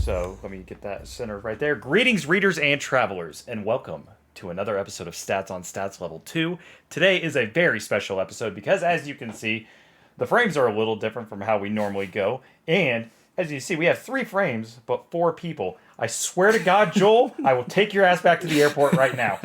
So let me get that centered right there. Greetings, readers and travelers, and welcome to another episode of Stats on Stats Level 2. Today is a very special episode because, as you can see, the frames are a little different from how we normally go. And, as you see, we have 3 frames, but 4 people. I swear to God, Joel, I will take your ass back to the airport right now.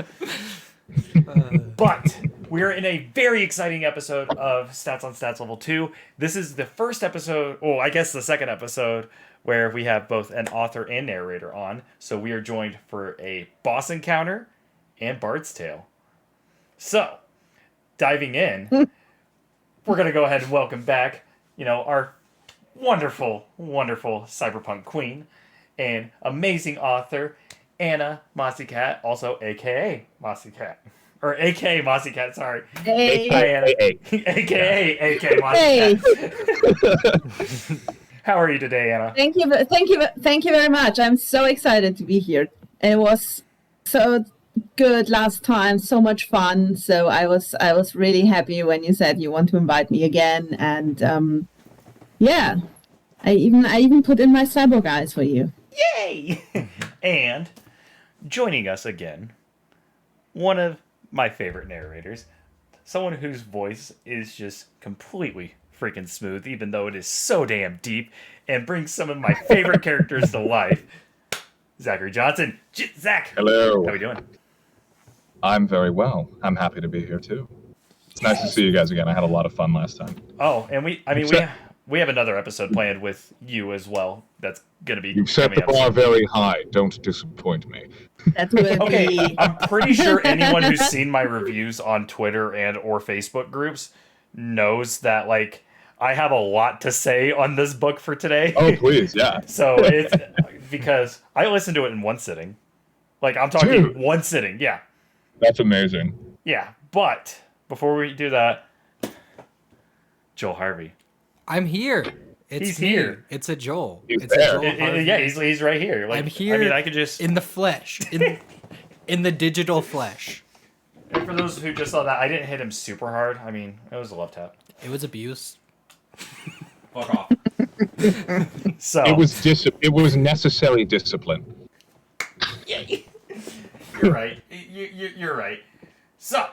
But we're in a very exciting episode of Stats on Stats Level 2. This is the first episode, well, I guess the second episode, where we have both an author and narrator on. So we are joined for a boss encounter and Bard's Tale. So, diving in, we're going to go ahead and welcome back, our wonderful, wonderful cyberpunk queen and amazing author, Anna Mossycat, also a.k.a. Mossycat. Or a.k.a. Mossycat, sorry. Hey. Hi, Anna. a.k.a. a.k.a. Mossycat. Hey. How are you today, Anna? Thank you very much. I'm so excited to be here. It was so good last time, so much fun. So I was really happy when you said you want to invite me again. And yeah, I even put in my cyborg eyes for you. Yay! And joining us again, one of my favorite narrators, someone whose voice is just completely freaking smooth, even though it is so damn deep, and brings some of my favorite characters to life. Zachary Johnson. Zach! Hello. How we doing? I'm very well. I'm happy to be here too. It's nice to see you guys again. I had a lot of fun last time. Oh, and we have another episode planned with you as well. That's gonna be You've set the bar very high. Don't disappoint me. That will Okay, be. I'm pretty sure anyone who's seen my reviews on Twitter and or Facebook groups knows that, like, I have a lot to say on this book for today. Oh, please, yeah. So it's because I listened to it in one sitting. Like, I'm talking Dude. one sitting, yeah. That's amazing. Yeah, but before we do that, Joel Harvey. I'm here. He's me. here. It's a Joel. He's it's there. a Joel Harvey. Yeah, he's right here. Like, I'm here. I mean, I could just... in the flesh, in the digital flesh. And for those who just saw that, I didn't hit him super hard. I mean, it was a love tap. It was abuse. Fuck off. So It was necessary discipline. Yeah, you're right. You're right. So,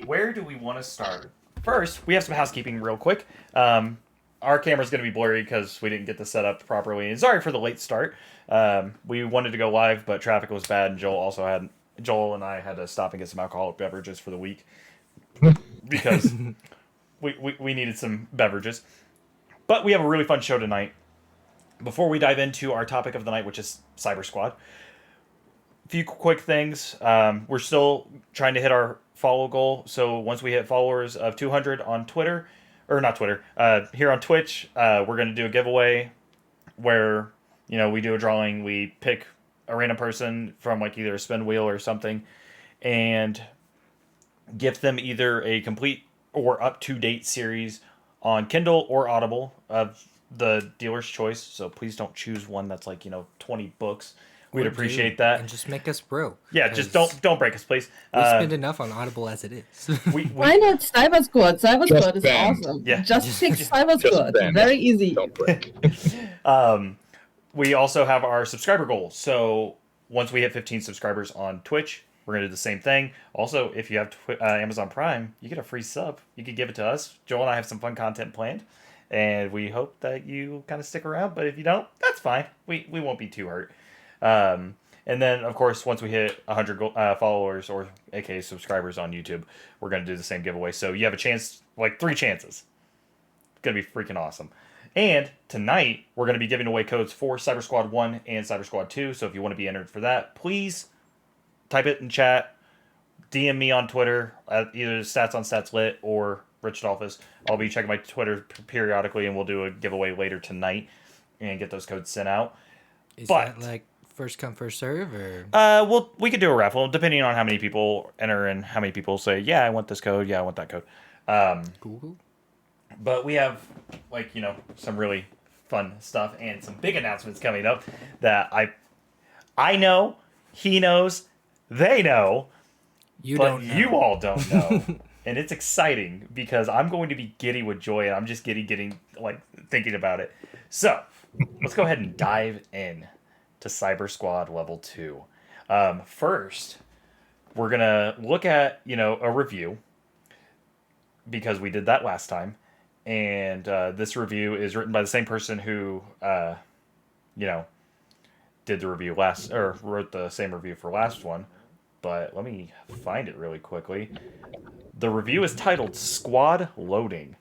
where do we want to start? First, we have some housekeeping real quick. Our camera's going to be blurry because we didn't get this set up properly. And sorry for the late start. We wanted to go live, but traffic was bad, and Joel and I had to stop and get some alcoholic beverages for the week because we needed some beverages. But we have a really fun show tonight. Before we dive into our topic of the night, which is Cyber Squad, a few quick things. We're still trying to hit our follow goal. So once we hit followers of 200 on Twitter, or not Twitter, here on Twitch, we're going to do a giveaway where, we do a drawing. We pick a random person from like either a spin wheel or something and gift them either a complete or up-to-date series on Kindle or Audible of the dealer's choice. So please don't choose one that's like, 20 books. We'd appreciate that. And just make us broke. Yeah, just don't break us, please. We spend enough on Audible as it is. Why not Cyber Squad? Cyber Just Squad is bend. awesome. Yeah. Just pick Cyber Squad. bend. Very easy. Don't break. We also have our subscriber goal. So once we hit 15 subscribers on Twitch, we're going to do the same thing. Also, if you have Amazon Prime, you get a free sub. You can give it to us. Joel and I have some fun content planned, and we hope that you kind of stick around. But if you don't, that's fine. We won't be too hurt. And then, of course, once we hit 100 followers or aka subscribers on YouTube, we're going to do the same giveaway. So you have a chance, like 3 chances. It's going to be freaking awesome. And tonight, we're going to be giving away codes for Cyber Squad 1 and Cyber Squad 2. So if you want to be entered for that, please type it in chat, DM me on Twitter at either Stats on Stats Lit or Rich Dolphus. I'll be checking my Twitter periodically, and we'll do a giveaway later tonight and get those codes sent out. Is that like first come, first serve, or? Well, we could do a raffle depending on how many people enter and how many people say, yeah, I want this code. Yeah, I want that code. Cool. But we have, some really fun stuff and some big announcements coming up that I know, he knows, they know, but you all don't know. And it's exciting because I'm going to be giddy with joy, and I'm just getting thinking about it. So, let's go ahead and dive in to Cyber Squad Level 2. First, we're going to look at, a review because we did that last time. And this review is written by the same person who, did the review last, or wrote the same review for last one. But let me find it really quickly. The review is titled Squad Loading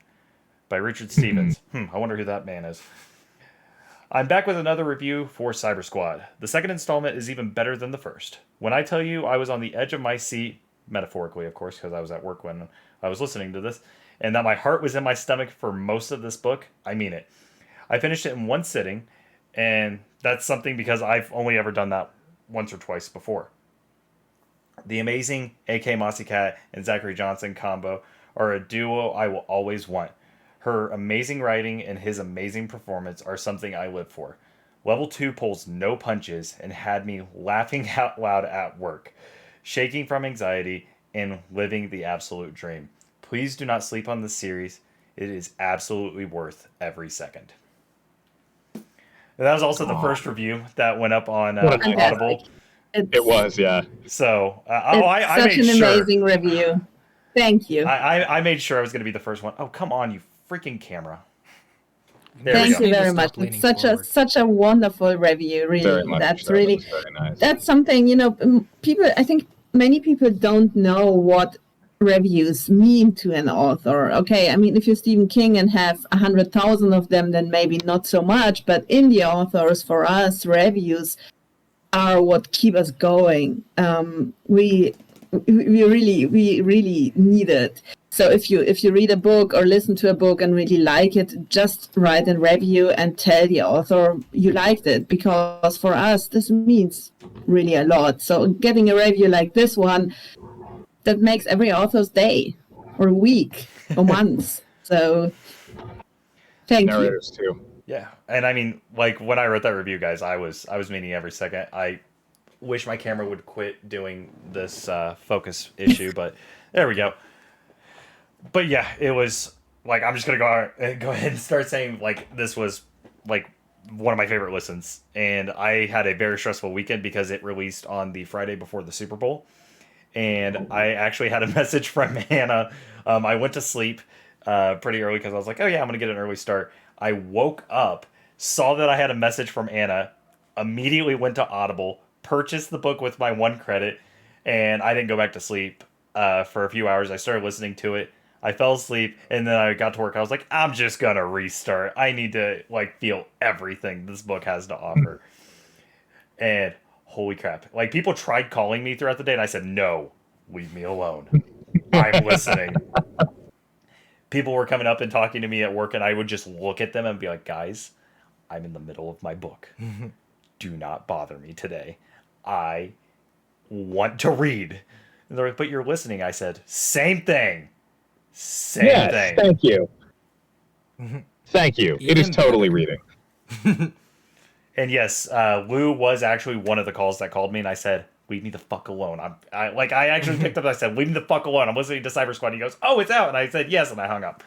by Richard Stevens. I wonder who that man is. I'm back with another review for Cyber Squad. The second installment is even better than the first. When I tell you I was on the edge of my seat, metaphorically, of course, because I was at work when I was listening to this, and that my heart was in my stomach for most of this book, I mean it. I finished it in one sitting, and that's something because I've only ever done that once or twice before. The amazing A.K. Mossy Cat and Zachary Johnson combo are a duo I will always want. Her amazing writing and his amazing performance are something I live for. Level 2 pulls no punches and had me laughing out loud at work, shaking from anxiety, and living the absolute dream. Please do not sleep on this series. It is absolutely worth every second. And that was also the first review that went up on Audible. It was, yeah. So I made such an sure. amazing review. Thank you. I made sure I was going to be the first one. Oh, come on, you freaking camera. There we Thank go. you very much. It's such a wonderful review, really. Very much That's so. really That was very nice. that's something, people, I think many people don't know what reviews mean to an author. Okay, I mean, if you're Stephen King and have 100,000 of them, then maybe not so much, but indie authors, for us, reviews are what keep us going. We really need it. So if you read a book or listen to a book and really like it, just write a review and tell the author you liked it, because for us this means really a lot. So getting a review like this one, that makes every author's day or week or month. So thank you. Narrators too. Yeah, and I mean, like when I wrote that review, guys, I was meaning every second. I wish my camera would quit doing this focus issue, but there we go. But yeah, it was like, I'm just gonna go ahead and start saying, like, this was like one of my favorite listens, and I had a very stressful weekend because it released on the Friday before the Super Bowl, and I actually had a message from Hannah. I went to sleep pretty early because I was like, oh yeah, I'm gonna get an early start. I woke up, saw that I had a message from Anna, immediately went to Audible, purchased the book with my 1 credit, and I didn't go back to sleep for a few hours. I started listening to it. I fell asleep, and then I got to work. I was like, I'm just going to restart. I need to feel everything this book has to offer. And holy crap. Like, people tried calling me throughout the day, and I said, no, leave me alone. I'm listening. People were coming up and talking to me at work, and I would just look at them and be like, guys, I'm in the middle of my book. Do not bother me today. I want to read. And they're like, but you're listening. I said, same thing. Same thing. Thank you. Thank you. It is totally reading. And yes, Lou was actually one of the calls that called me, and I said, leave me the fuck alone. I actually picked up and I said, leave me the fuck alone. I'm listening to Cyber Squad. He goes, oh, it's out. And I said, yes, and I hung up.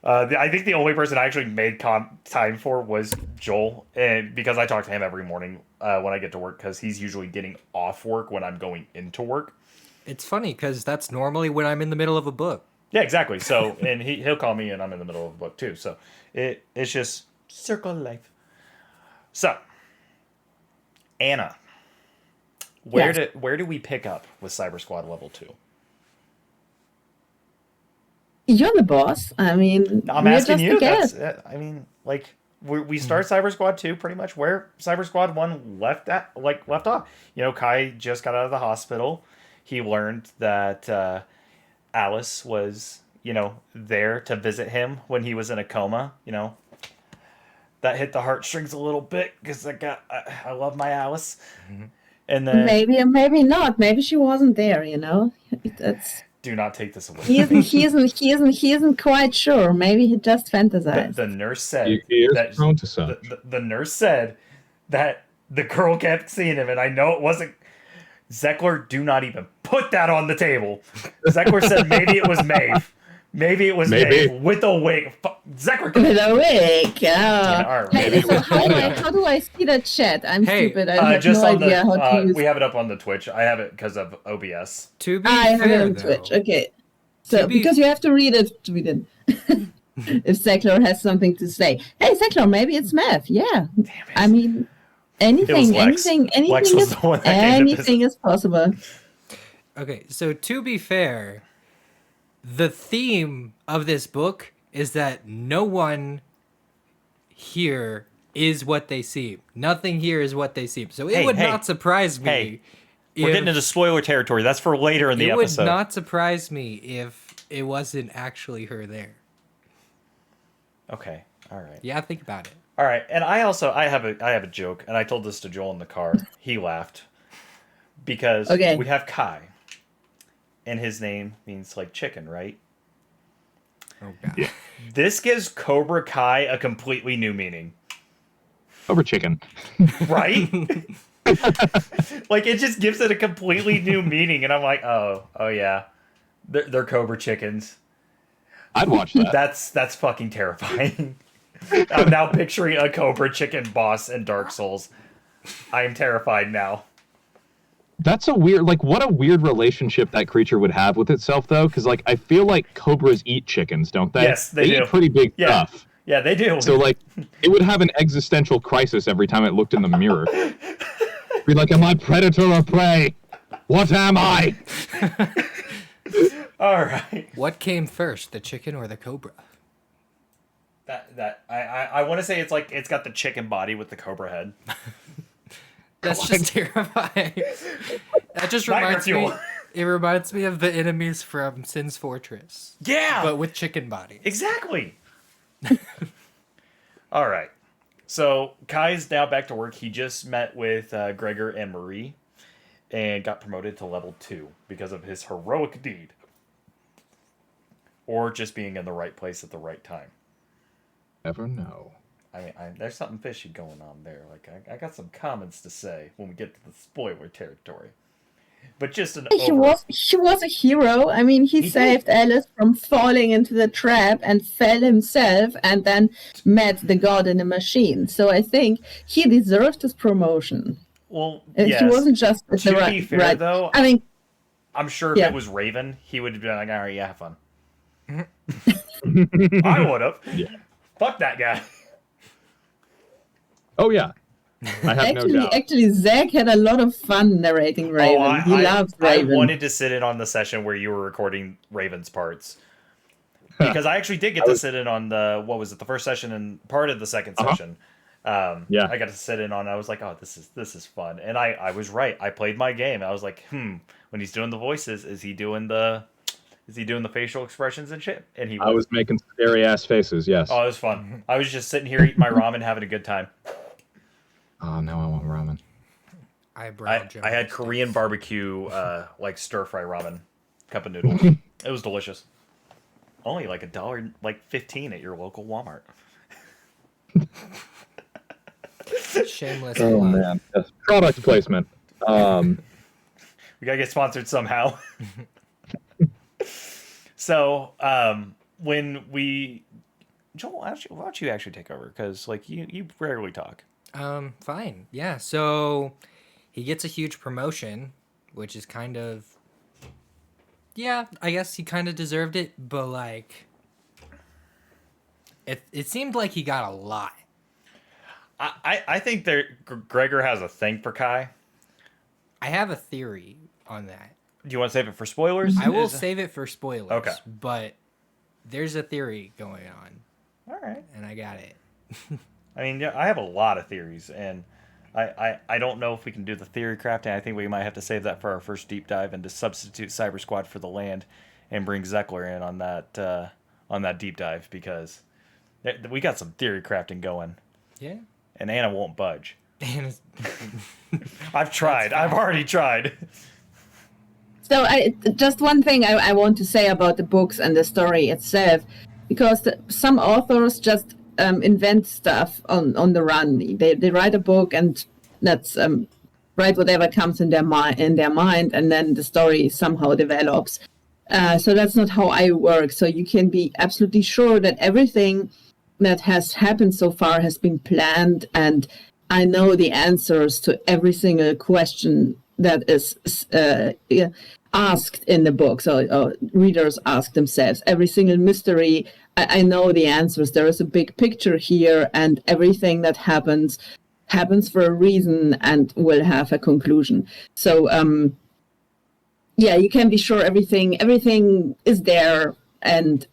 I think the only person I actually made time for was Joel, and because I talk to him every morning when I get to work, because he's usually getting off work when I'm going into work. It's funny because that's normally when I'm in the middle of a book. Yeah, exactly. So, and he'll call me, and I'm in the middle of a book too. So it's just circle of life. So, Anna, where do we pick up with Cyber Squad Level 2? You're the boss. I mean, I'm asking you. That's, I mean, like, we start Cyber Squad 2 pretty much where Cyber Squad 1 left off. Kai just got out of the hospital. He learned that Alice was, there to visit him when he was in a coma. That hit the heartstrings a little bit because I love my Alice. Mm-hmm. And then maybe not. Maybe she wasn't there. That's. Do not take this away. He isn't quite sure. Maybe he just fantasized. The nurse said the nurse said that the girl kept seeing him, and I know it wasn't Zeckler. Do not even put that on the table. Zeckler said maybe it was Maeve. Maybe it was Maybe. Dave with a wig. Zekra. With a wig. Oh. All right. Hey, Maybe so it was how do I see the chat? I'm Hey, stupid. I have Just no on idea how to use. we have it up on the Twitch. I have it because of OBS. To be I have it fair, on though, Twitch. Okay. So To be- because you have to read it to read it. If Zekler has something to say, hey Zekler, maybe it's math. Yeah. Damn it. I mean, It was Lex. anything Lex was is the one that gave the anything is possible. Okay, so to be fair, the theme of this book is that no one here is what they seem. Nothing here is what they seem. So it Hey, would hey, not surprise me. hey, We're getting into spoiler territory. That's for later in the It episode. would not surprise me if it wasn't actually her there. Okay. All right. Yeah, think about it. All right. And I have a joke, and I told this to Joel in the car. He laughed because Okay. we have Kai, and his name means like chicken, right? Oh god. Yeah. This gives Cobra Kai a completely new meaning, Over chicken. right? Like it just gives it a completely new meaning, and I'm like, oh yeah, they're Cobra chickens. I'd watch that. That's fucking terrifying. I'm now picturing a Cobra chicken boss in Dark Souls. I am terrified now. That's a weird, like, what a weird relationship that creature would have with itself, though, because, like, I feel like cobras eat chickens, don't they? Yes, they do. eat pretty big Yeah. stuff. Yeah, they do. So, like, it would have an existential crisis every time it looked in the mirror. Be like, am I predator or prey? What am I? All right. What came first, the chicken or the cobra? I want to say it's like it's got the chicken body with the cobra head. That's just terrifying. That just Nightmare reminds me. fuel. It reminds me of the enemies from Sin's Fortress, Yeah. but with chicken bodies. Exactly. All right. So Kai's now back to work. He just met with Gregor and Marie and got promoted to level 2 because of his heroic deed. Or just being in the right place at the right time. Never know. I mean, there's something fishy going on there. Like, I got some comments to say when we get to the spoiler territory. But just an He was a hero. I mean, he saved Alice from falling into the trap and fell himself, and then met the god in a machine. So I think he deserved his promotion. Well, He yes. wasn't just at To the be right. fair, right. though, I mean, I'm sure if Yeah. it was Raven, he would have been like, all right, yeah, have fun. I would have. Yeah. Fuck that guy. Oh, yeah. I have no doubt. actually, Zach had a lot of fun narrating Raven. He loves Raven. I wanted to sit in on the session where you were recording Raven's parts. Because I actually did get to sit in on the first session and part of the second session. Yeah. I got to sit in on. I was like, oh, this is fun, and I was right. I played my game. I was like, when he's doing the voices, is he doing the facial expressions and shit? And he I was making scary ass faces, yes. Oh, it was fun. I was just sitting here eating my ramen, having a good time. Oh, now I want ramen. I had Korean barbecue, like stir fry ramen, cup of noodles. It was delicious. Only like $1.15 at your local Walmart. Shameless. Oh, plug. man. Yes. Product placement. We gotta get sponsored somehow. So, when we, Joel, why don't you actually take over? Because like you rarely talk. Fine. Yeah. So he gets a huge promotion, which is kind of, yeah, I guess he kind of deserved it, but like, it seemed like he got a lot. I think Gregor has a thing for Kai. I have a theory on that. Do you want to save it for spoilers? I will save it for spoilers. Okay. But there's a theory going on, All right. and I got it. I mean, yeah, I have a lot of theories, and I don't know if we can do the theory crafting. I think we might have to save that for our first deep dive and to substitute Cyber Squad for the land and bring Zekler in on that deep dive, because we got some theory crafting going. Yeah. And Anna won't budge. And I've tried. I've already tried. So just one thing I want to say about the books and the story itself, because some authors just invent stuff on the run. They write a book and that's write whatever comes in their mind, and then the story somehow develops. So that's not how I work. So you can be absolutely sure that everything that has happened so far has been planned, and I know the answers to every single question that is asked in the book. So readers ask themselves every single mystery. I know the answers. There is a big picture here, and everything that happens for a reason and will have a conclusion. So yeah, you can be sure everything is there, and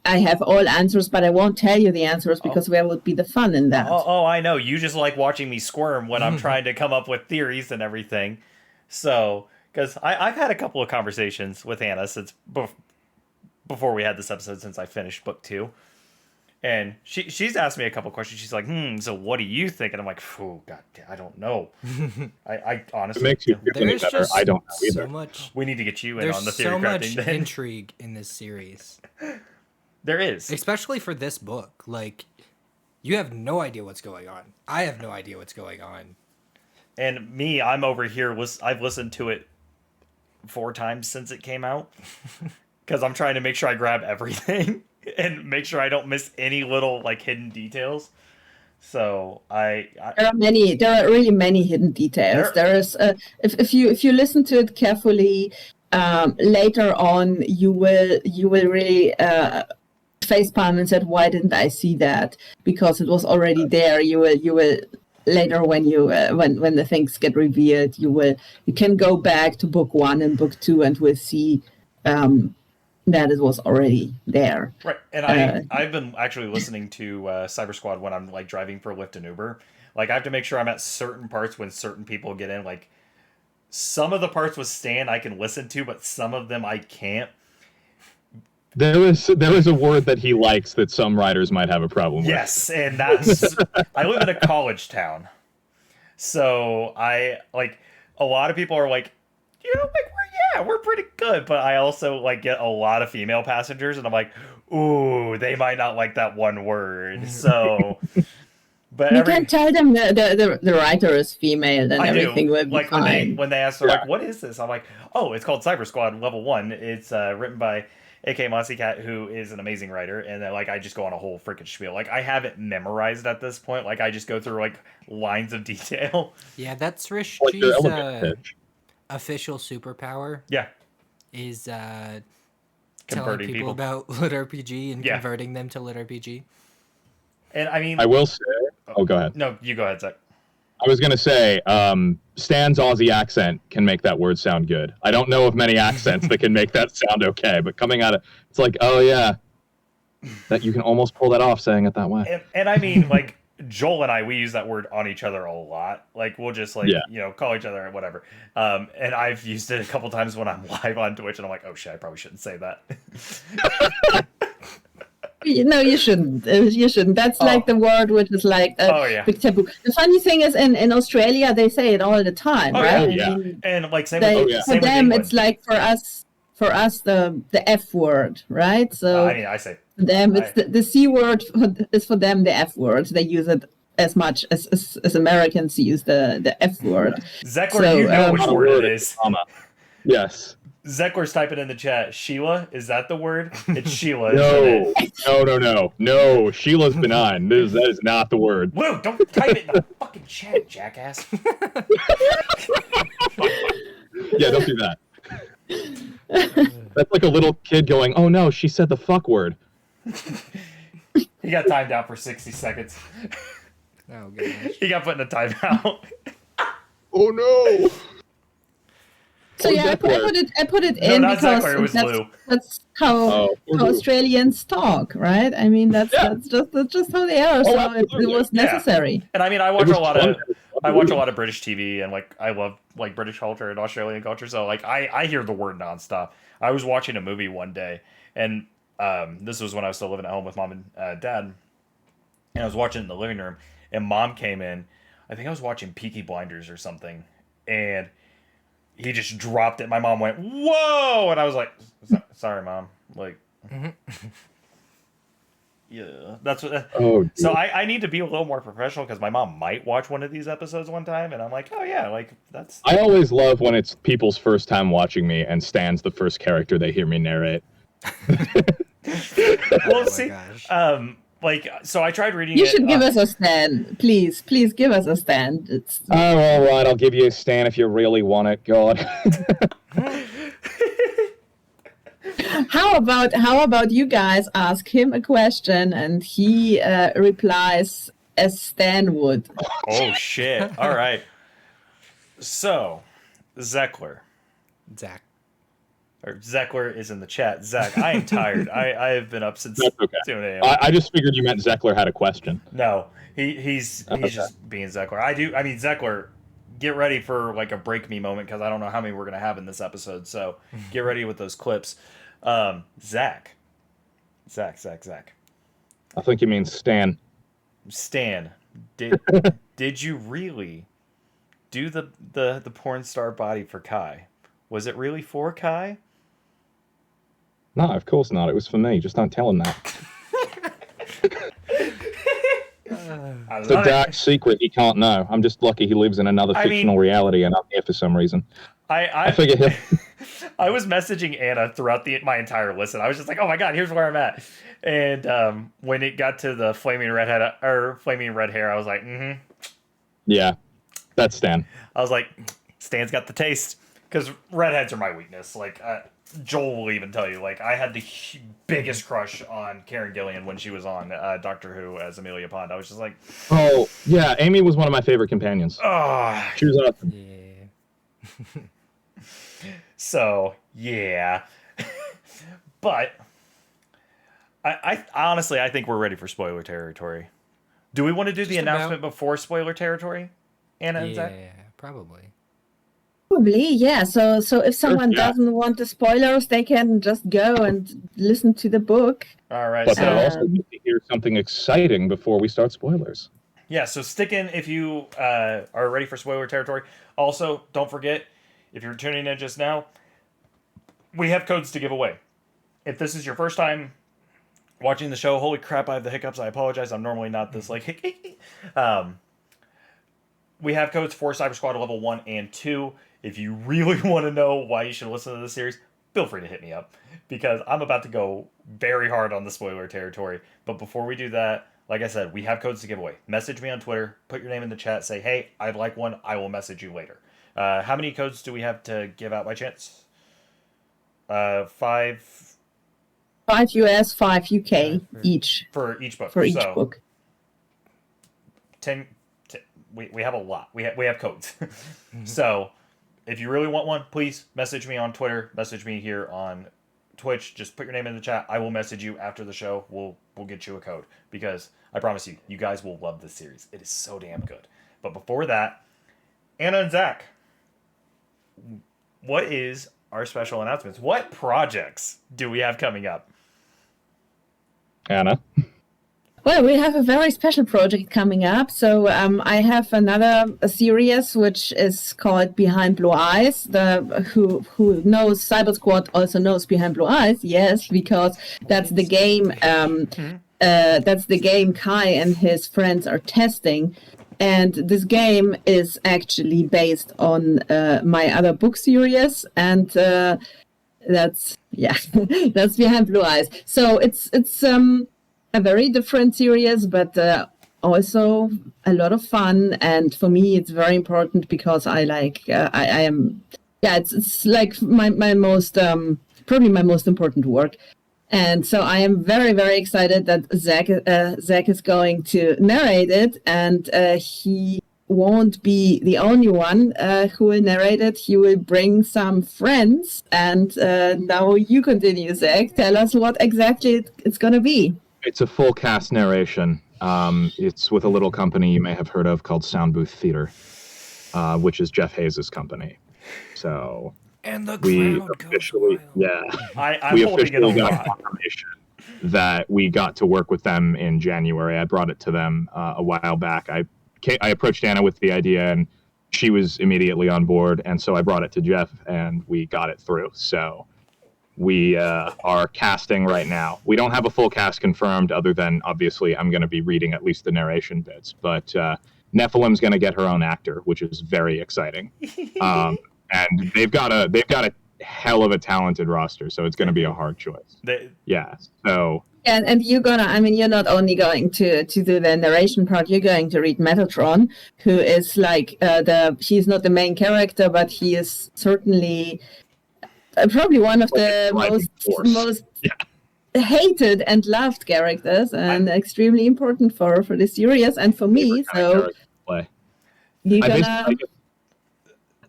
I have all answers, but I won't tell you the answers because where would be the fun in that? Oh, I know. You just like watching me squirm when I'm trying to come up with theories and everything. So, because I've had a couple of conversations with Anna since before we had this episode, since I finished book 2. And she's asked me a couple questions. She's like, so what do you think? And I'm like, oh, God, I don't know. I honestly... It makes you feel any There's better. just I don't know either. so much. We need to get you in There's on the theory so much crafting then. intrigue in this series, There is. especially for this book. Like, you have no idea what's going on. I have no idea what's going on. And me, I'm over here. I've listened to it 4 times since it came out. Because I'm trying to make sure I grab everything. And make sure I don't miss any little like hidden details. So there are really many hidden details. There is if you listen to it carefully, later on you will really facepalm and said, why didn't I see that? Because it was already there. You will later when you when the things get revealed, you can go back to book 1 and book 2 and we'll see that it was already there. Right, and I've been actually listening to Cyber Squad when I'm like driving for Lyft and Uber. Like I have to make sure I'm at certain parts when certain people get in. Like some of the parts with Stan I can listen to, but some of them I can't. There is a word that he likes that some writers might have a problem with. Yes, and that's I live in a college town, so I like a lot of people are like, we're pretty good, but I also like get a lot of female passengers, and I'm like, ooh, they might not like that one word. So, but you can tell them the writer is female, and everything will be like fine. when they ask, they're like, what is this? I'm like, oh, it's called Cyber Squad Level 1. It's written by A.K. Mossy Cat, who is an amazing writer, and then like I just go on a whole freaking spiel. Like I have it memorized at this point. Like I just go through like lines of detail. Yeah, that's Rish Like G's the elevator pitch. official superpower. Yeah. Is telling Converting people people about Lit RPG and Yeah. converting them to Lit RPG. And I mean, I will say. Oh, go ahead. No, you go ahead, Zach. I was gonna say, Stan's Aussie accent can make that word sound good. I don't know of many accents that can make that sound okay, but coming out of it's like, oh yeah, that you can almost pull that off saying it that way. And I mean, like Joel and I, we use that word on each other a lot. Like we'll just like call each other whatever. And I've used it a couple times when I'm live on Twitch, and I'm like, oh shit, I probably shouldn't say that. No, you shouldn't. You shouldn't. That's like the word which is like a big taboo. The funny thing is, in Australia, they say it all the time, right? Yeah. And like for them, it's like for us the F word, right? So I mean, I say for them, it's the C word is for them the F word. They use it as much as Americans use the F word. Zeckler, you know which word it is. Yes. Zeckler's typing in the chat. Sheila, is that the word? It's Sheila. No. Sheila's benign. That is not the word. Whoa! Don't type it in the fucking chat, jackass. Yeah, don't do that. That's like a little kid going, "Oh no, she said the fuck word." He got timed out for 60 seconds. Oh gosh. He got put in a timeout. Oh no. So yeah, I put it in not because Zeckler, it was Lou. that's how Australians talk, right? I mean, that's just how they are. So it was necessary. And I mean, I watch a lot of British TV, and like I love like British culture and Australian culture. So like I hear the word nonstop. I was watching a movie one day, and this was when I was still living at home with mom and dad, and I was watching it in the living room, and mom came in. I think I was watching Peaky Blinders or something, and he just dropped it. My mom went, "Whoa!" And I was like, "Sorry, mom." Like, Yeah, that's what. Oh, So dude. I need to be a little more professional because my mom might watch one of these episodes one time, and I'm like, oh yeah, like that's. I always love when it's people's first time watching me and Stan's the first character they hear me narrate. Well, Oh my see, gosh. like so I tried reading You it. should give us a stand, please. Please give us a stand. It's Oh, all right, I'll give you a Stan if you really want it, God. how about you guys ask him a question and he replies as Stan would. Oh shit! All right. So, Zeckler. Zach. Or Zeckler is in the chat. Zach, I am tired. I have been up since That's okay. 2 a.m. I just figured you meant Zeckler had a question. No, he's Okay. just being Zeckler. I mean Zeckler, get ready for like a break me moment because I don't know how many we're gonna have in this episode. So get ready with those clips. Zach. I think you mean Stan. Stan, did you really do the porn star body for Kai? Was it really for Kai? No, of course not. It was for me. Just don't tell him that. I It's a love dark it. secret he can't know. I'm just lucky he lives in another I mean- fictional reality and I'm here for some reason. I I figure he'll... I was messaging Anna throughout my entire listen. I was just like, "Oh my god, here's where I'm at." And when it got to the flaming red hair, I was like, "Mm-hmm." Yeah, that's Stan. I was like, "Stan's got the taste," because redheads are my weakness. Like Joel will even tell you, like I had the biggest crush on Karen Gillian when she was on Doctor Who as Amelia Pond. I was just like, Oh, yeah, Amy was one of my favorite companions. "Oh." She was awesome. Yeah. So yeah, but I honestly I think we're ready for spoiler territory. Do we want to do the Just about. announcement before spoiler territory, Anna and Zach? Yeah, probably. Probably, yeah. So if someone yeah. doesn't want the spoilers, they can just go and listen to the book. All right. But So they'll also get to hear something exciting before we start spoilers. yeah, so stick in if you are ready for spoiler territory. Also, don't forget, if you're tuning in just now, we have codes to give away. If this is your first time watching the show, holy crap, I have the hiccups. I apologize. I'm normally not this like we have codes for Cyber Squad level 1 and 2. If you really want to know why you should listen to this series, feel free to hit me up because I'm about to go very hard on the spoiler territory. But before we do that, like I said, we have codes to give away. Message me on Twitter, put your name in the chat, say, hey, I'd like one. I will message you later. How many codes do we have to give out by chance? 5 5 US, 5 UK each for each book. for each So, book. 10 we have a lot. We have codes. So, if you really want one, please message me on Twitter, message me here on Twitch. Just put your name in the chat. I will message you after the show. We'll get you a code because I promise you, you guys will love this series. It is so damn good. But before that, Anna and Zach, what is our special announcements? What projects do we have coming up? Anna? Well, we have a very special project coming up. So I have another series which is called Behind Blue Eyes. Who knows Cyber Squad also knows Behind Blue Eyes. Yes, because that's the game. That's the game Kai and his friends are testing. And this game is actually based on my other book series, and that's that's Behind Blue Eyes. So it's a very different series, but also a lot of fun. And for me, it's very important because I like I am it's like my most probably my most important work. And so I am very, very excited that Zach is going to narrate it, and he won't be the only one who will narrate it. He will bring some friends, and now you continue, Zach. Tell us what exactly it's going to be. It's a full cast narration. It's with a little company you may have heard of called Sound Booth Theater, which is Jeff Hayes' company. So And the we crowd goes officially, wild. I'm we holding it a officially got lot. confirmation that we got to work with them in January. I brought it to them a while back. I approached Anna with the idea, and she was immediately on board. And so I brought it to Jeff, and we got it through. So we are casting right now. We don't have a full cast confirmed, other than obviously I'm going to be reading at least the narration bits. But Nephilim's going to get her own actor, which is very exciting. And they've got a hell of a talented roster, so it's going to be a hard choice. Yeah. So. And you're you're not only going to do the narration part, you're going to read Metatron, who is like he's not the main character, but he is certainly probably one of the most hated and loved characters, and extremely important for the series and for me. So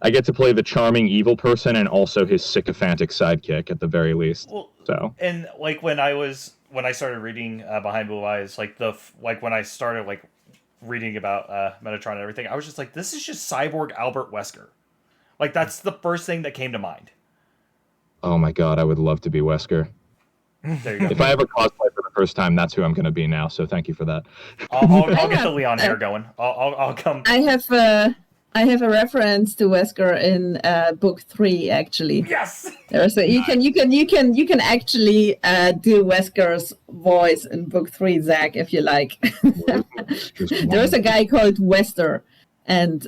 I get to play the charming evil person and also his sycophantic sidekick at the very least. Well, so and like when I started reading Behind Blue Eyes, when I started reading about Metatron and everything, I was just like, this is just cyborg Albert Wesker. Like, that's the first thing that came to mind. Oh my god, I would love to be Wesker. There you go. If I ever cosplay for the first time, that's who I'm going to be now. So thank you for that. I'll get the Leon hair going. I'll come. I have a reference to Wesker in book 3, actually. Yes. So you can actually do Wesker's voice in book 3, Zach, if you like. There's a guy called Wester, and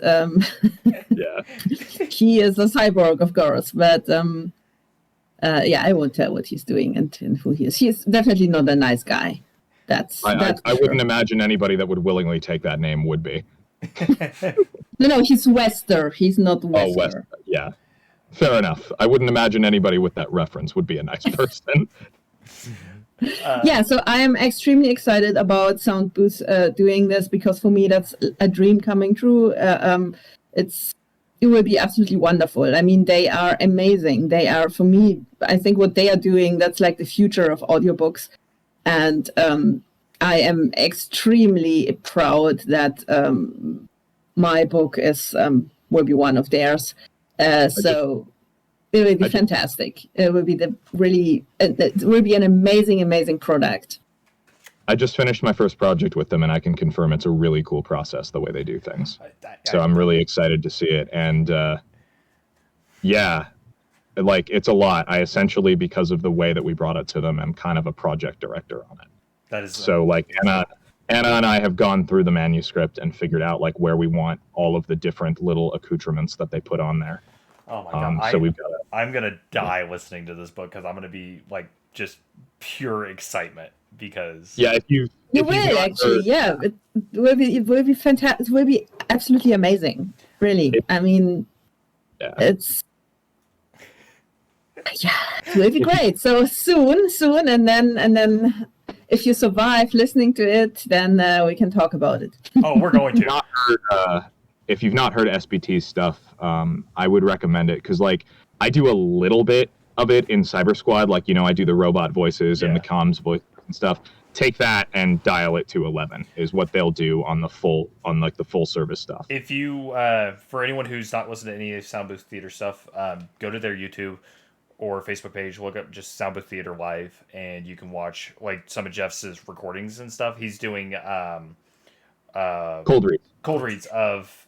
he is a cyborg, of course, but I won't tell what he's doing and who he is. He's definitely not a nice guy. I wouldn't imagine anybody that would willingly take that name would be. No, he's Wester. He's not Wesker. Oh, Wester. Yeah. Fair enough. I wouldn't imagine anybody with that reference would be a nice person. So I am extremely excited about Sound Booth doing this, because for me that's a dream coming true. It will be absolutely wonderful. I mean, they are amazing. They are, for me, I think what they are doing, that's like the future of audiobooks. And I am extremely proud that my book will be one of theirs. So it will be fantastic. It will be it will be an amazing, amazing product. I just finished my first project with them, and I can confirm it's a really cool process the way they do things. So I'm really excited to see it. And it's a lot. I essentially, because of the way that we brought it to them, am kind of a project director on it. That is so Anna and I have gone through the manuscript and figured out where we want all of the different little accoutrements that they put on there. Oh my god! So we've got it. I'm gonna die listening to this book, because I'm gonna be just pure excitement, because it will be fantastic. It will be absolutely amazing. Really, it will be great. So soon, and then. If you survive listening to it, then we can talk about it. Oh, we're going to. If you've not heard SBT's stuff, I would recommend it, because I do a little bit of it in Cyber Squad. I do the robot voices and the comms voices and stuff. Take that and dial it to 11 is what they'll do on the full service stuff. If you, for anyone who's not listened to any of Sound Booth Theater stuff, go to their YouTube or Facebook page, look up just Sound Booth Theater Live, and you can watch some of Jeff's recordings and stuff. He's doing cold reads of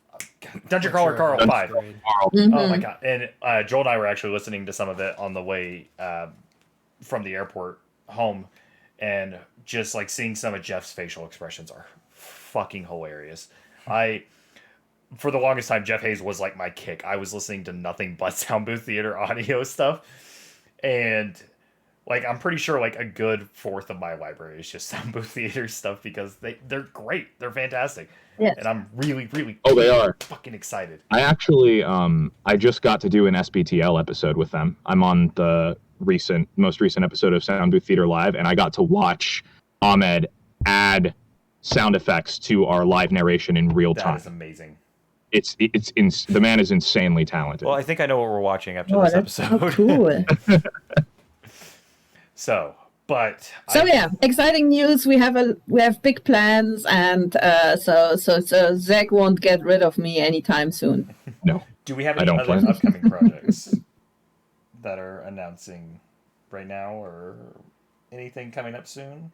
Dungeon Crawler Carl 5. Mm-hmm. Oh my god! And Joel and I were actually listening to some of it on the way from the airport home, and just seeing some of Jeff's facial expressions are fucking hilarious. For the longest time, Jeff Hayes was my kick. I was listening to nothing but Sound Booth Theater audio stuff. And I'm pretty sure a good fourth of my library is just Sound Booth Theater stuff, because they're great. They're fantastic. Yes. And I'm really, really they are fucking excited. I actually I just got to do an SBTL episode with them. I'm on the most recent episode of Sound Booth Theater Live, and I got to watch Ahmed add sound effects to our live narration in real time. That is amazing. The man is insanely talented. Well, I think I know what we're watching after this episode. So cool. Exciting news. We have big plans, and so Zach won't get rid of me anytime soon. No. Do we have any other upcoming projects that are announcing right now, or anything coming up soon?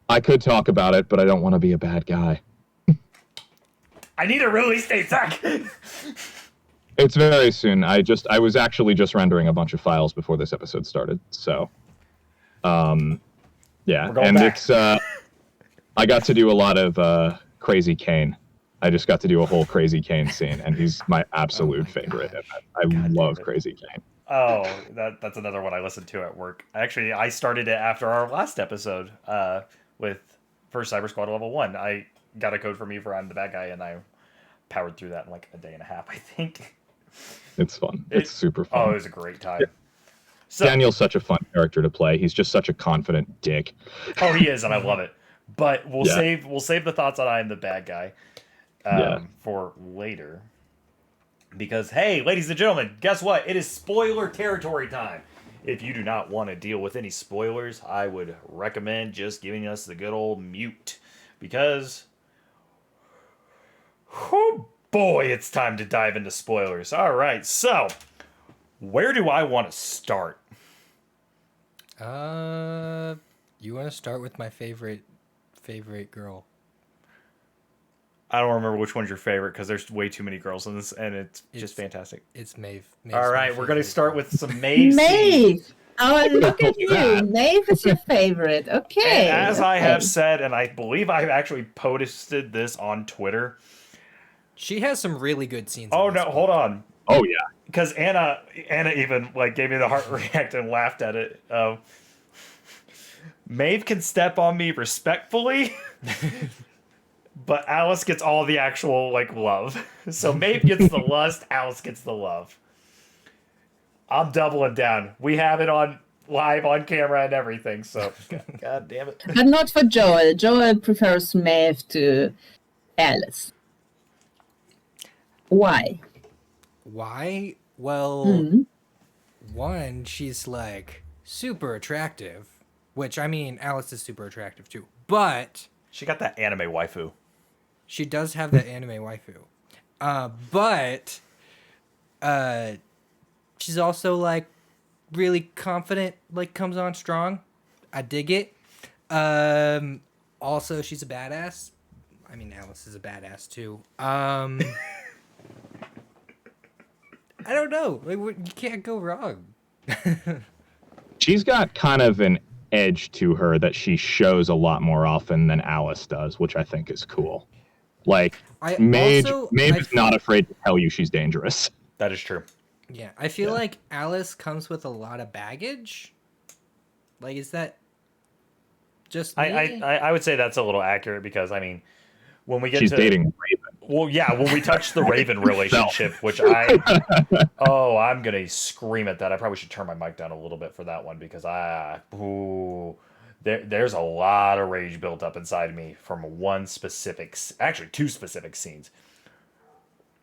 I could talk about it, but I don't want to be a bad guy. I need a release date, Zach! It's very soon. I was actually just rendering a bunch of files before this episode started. So, yeah, We're going and back. it's I got to do a lot of Crazy Kane. I just got to do a whole Crazy Kane scene, and he's my absolute favorite. gosh. I love it. Crazy Kane. Oh, that's another one I listened to at work. Actually, I started it after our last episode with first Cyber Squad level 1. I got a code from you for I'm the bad guy, and I powered through that in like a day and a half, I think. It's fun. It's super fun. Oh, it was a great time. So, Daniel's such a fun character to play. He's just such a confident dick. oh, he is, and I love it. But we'll Yeah. save the thoughts on I am the bad guy for later. Because hey, ladies and gentlemen, guess what? It is spoiler territory time. If you do not want to deal with any spoilers, I would recommend just giving us the good old mute. Because oh boy, it's time to dive into spoilers. All right, so where do I want to start? You want to start with my favorite girl? I don't remember which one's your favorite because there's way too many girls in this, and it's just fantastic. It's Maeve. All right, we're going to start with some Maeve. Maeve. Oh, look at you. that. Maeve is your favorite. Okay. And as I okay. have said, and I believe I've actually posted this on Twitter. She has some really good scenes. Oh in no, this hold book. on. Oh yeah. Because Anna even like gave me the heart react and laughed at it. Maeve can step on me respectfully, but Alice gets all the actual like love. So Maeve gets the lust, Alice gets the love. I'm doubling down. We have it on live on camera and everything. So God damn it. But not for Joel. Joel prefers Maeve to Alice. Why? Why? Well, Hmm. one, she's like super attractive, which I mean, Alice is super attractive too, but She got that anime waifu. she does have that anime waifu. But she's also like really confident, like comes on strong. I dig it. Also, she's a badass. I mean, Alice is a badass too. I don't know. Like, you can't go wrong. She's got kind of an edge to her that she shows a lot more often than Alice does, which I think is cool. Like, Maeve is not afraid to tell you she's dangerous. That is true. Yeah, I feel like Alice comes with a lot of baggage. Like, is that just me? I would say that's a little accurate because I mean, when we get She's to dating Raven. well, yeah, when we touch the Raven relationship, which I'm gonna scream at that. I probably should turn my mic down a little bit for that one because there's a lot of rage built up inside me from actually two specific scenes.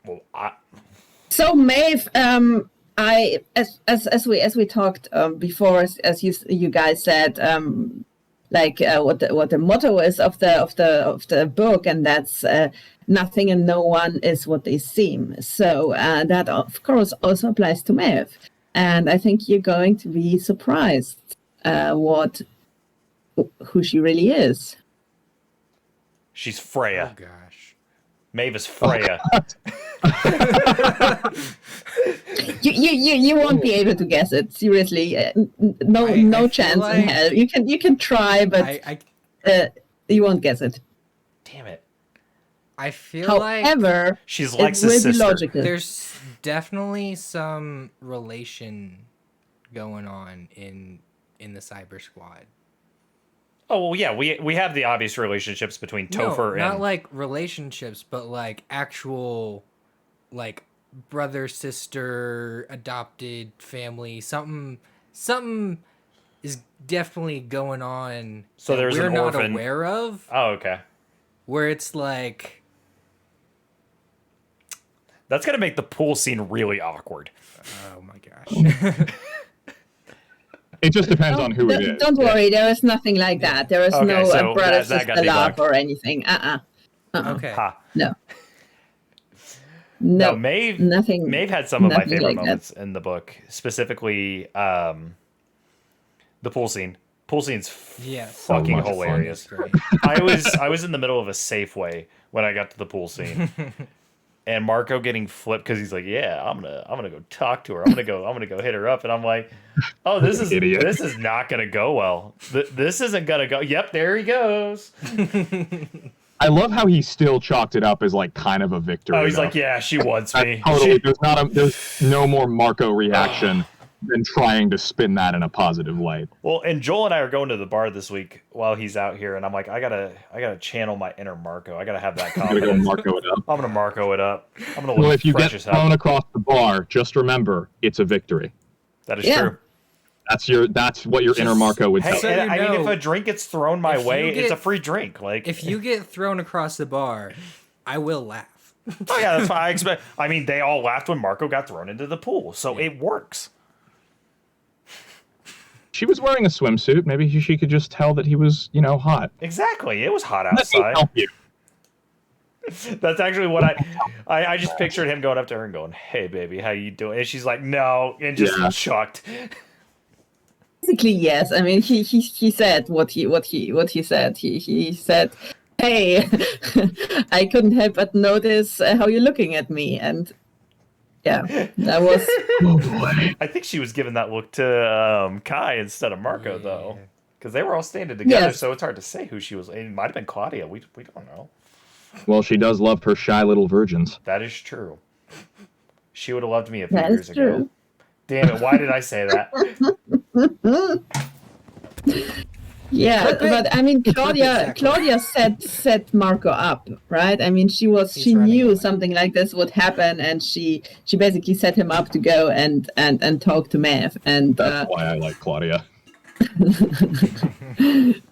Well, So Maeve, as we talked before, as you guys said, like what the motto is of the book, and that's nothing and no one is what they seem. So that of course also applies to Maeve, and I think you're going to be surprised who she really is. she's Freya. Oh gosh. Maeve is Freya. You won't be able to guess it. Seriously, no I chance feel in like hell. You can try, but you won't guess it. Damn it. I feel like However, She's it Lex's will be sister. logical. there's definitely some relation going on in the Cyber Squad. Oh well, yeah, we have the obvious relationships between Topher and not like relationships, but like actual, like brother, sister, adopted family. Something is definitely going on. So that there's we're an not orphan. aware of. Oh, okay. Where it's like, That's gonna make the pool scene really awkward. oh my gosh. It just depends on who it is. Don't worry, there is nothing like that. There is Okay, no so brother that got sister love debunked. or anything. Okay. Ha. No. No, No. Maeve. Nothing. Maeve had some of my nothing favorite like that. moments in the book, specifically the pool scene. Pool scene's Yes. fucking much fun. hilarious. Great. I was in the middle of a Safeway when I got to the pool scene. and Marco getting flipped because he's like, "Yeah, I'm gonna go talk to her. I'm gonna go hit her up." And I'm like, "Oh, Idiot. this is not gonna go well. This isn't gonna go." Yep, there he goes. I love how he still chalked it up as like kind of a victory. Oh, he's though. like, "Yeah, she wants me." Totally. There's no more Marco reaction than trying to spin that in a positive light. Well, and Joel and I are going to the bar this week while he's out here, and I'm like, I gotta channel my inner Marco. I gotta have that I'm gonna go confidence. Marco it up. I'm gonna Marco it up. I'm gonna Well, look if you fresh get as hell. thrown across the bar, just remember it's a victory. That is Yeah. true. That's what your inner Marco would Hey, tell. So and you I mean, if know, a drink gets thrown my if way, you it's get- a free drink. Like, If you get thrown across the bar, I will laugh. oh yeah, that's what I expect. I mean, they all laughed when Marco got thrown into the pool, so it works. She was wearing a swimsuit. Maybe she could just tell that he was, hot. Exactly. It was hot Let me outside. help you. That's actually what I just pictured him going up to her and going, "Hey, baby, how you doing?" And she's like, "No," and just Yeah. shocked. Basically, yes. I mean, he said what he said. He said, "Hey, I couldn't help but notice how you're looking at me," and yeah, that was Oh boy. I think she was giving that look to Kai instead of Marco, though, because they were all standing together, Yes. so it's hard to say who she was. It might have been Claudia. We don't know. Well, she does love her shy little virgins. That is true. She would have loved me a few that years is ago. true. Damn it! Why did I say that? Yeah, Flip it. but I mean, Exactly. Claudia set Marco up, right? I mean, she He's running knew away. something like this would happen, and she basically set him up to go and talk to Mav, and That's why I like Claudia.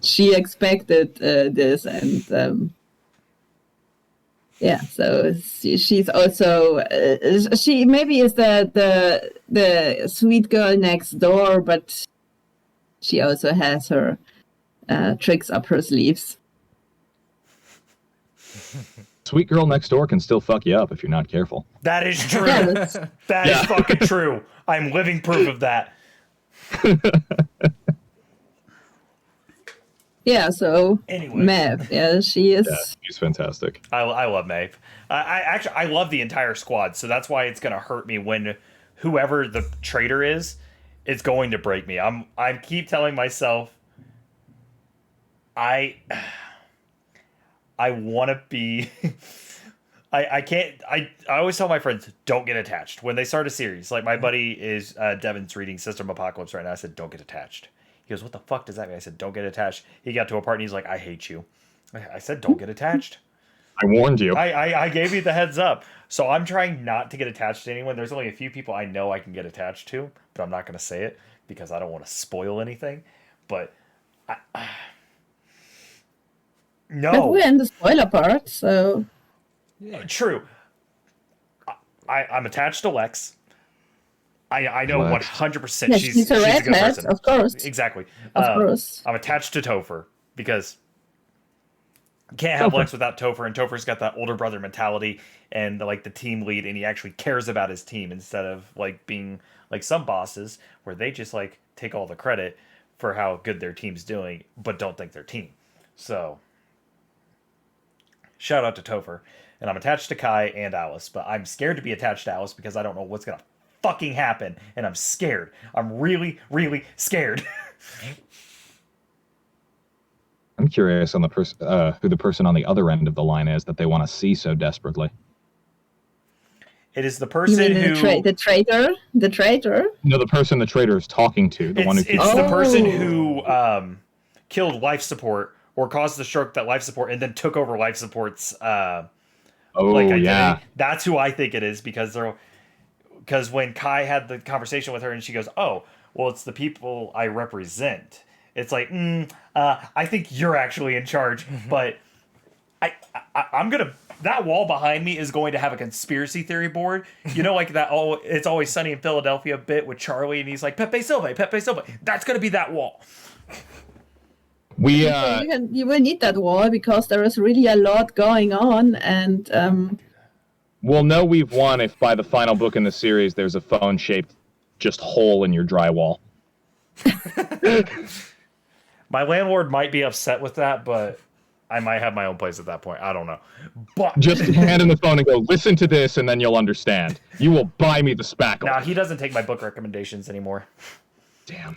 she expected this, and yeah, so she's also she maybe is the sweet girl next door, but she also has her tricks up her sleeves. Sweet girl next door can still fuck you up if you're not careful. That is true. Yeah, that's- That is Yeah. fucking true. I'm living proof of that. Yeah, so Anyway. Mav, yeah, she is. Yeah, she's fantastic. I love Maeve. I actually I love the entire squad, so that's why it's gonna hurt me when whoever the traitor is, it's going to break me. I keep telling myself I want to be. I can't. I always tell my friends don't get attached when they start a series. Like my buddy is Devin's reading System Apocalypse right now. I said don't get attached. He goes, "What the fuck does that mean?" I said, "Don't get attached." He got to a part and he's like, "I hate you." I said, "Don't get attached." I warned you. I gave you the heads up. So I'm trying not to get attached to anyone. There's only a few people I know I can get attached to, but I'm not going to say it because I don't want to spoil anything. But But no, we're in the spoiler part, so true. I'm attached to Lex. I know Lex. 100% yeah, she's she's a a good redhead, person. of course. Exactly. Of course. I'm attached to Topher because you can't have Topher. Lex without Topher, and Topher's got that older brother mentality and like the team lead, and he actually cares about his team instead of like being like some bosses where they just like take all the credit for how good their team's doing, but don't think their team. So shout out to Topher. And I'm attached to Kai and Alice, but I'm scared to be attached to Alice because I don't know what's gonna fucking happen, and I'm scared. I'm really, really scared. I'm curious on the who the person on the other end of the line is that they want to see so desperately. It is the You person mean who the traitor? The traitor? No, the person the traitor is talking to, the one who it's keeps. the person Oh. who killed life support or caused the stroke that life support and then took over life support's oh like identity. yeah, That's who I think it is because when Kai had the conversation with her and she goes, "Oh, well, it's the people I represent." It's like, I think you're actually in charge, but I'm gonna. That wall behind me is going to have a conspiracy theory board. You know, like that. Oh, it's always sunny in Philadelphia bit with Charlie, and he's like Pepe Silva. That's gonna be that wall. we You will need that wall because there is really a lot going on, and will know we've won if by the final book in the series there's a phone-shaped just hole in your drywall. My landlord might be upset with that, but I might have my own place at that point. I don't know. But Just hand him the phone and go, listen to this, and then you'll understand. You will buy me the spackle. now he doesn't take my book recommendations anymore. Damn.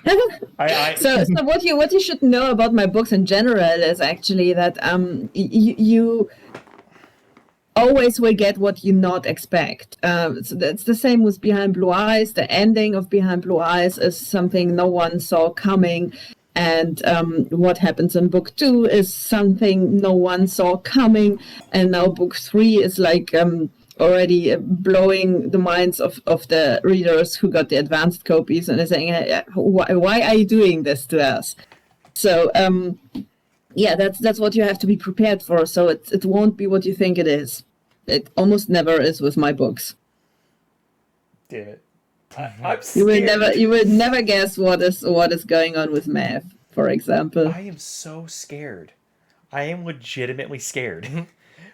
So what you should know about my books in general is actually that you always will get what you not expect. So that's the same with Behind Blue Eyes. The ending of Behind Blue Eyes is something no one saw coming. And what happens in book 2 is something no one saw coming. And now book 3 is like already blowing the minds of the readers who got the advanced copies and are saying, why are you doing this to us? So yeah, that's what you have to be prepared for. So it won't be what you think it is. It almost never is with my books. Damn it. I'm You scared. will never guess what is going on with Mav, for example. I am so scared. I am legitimately scared.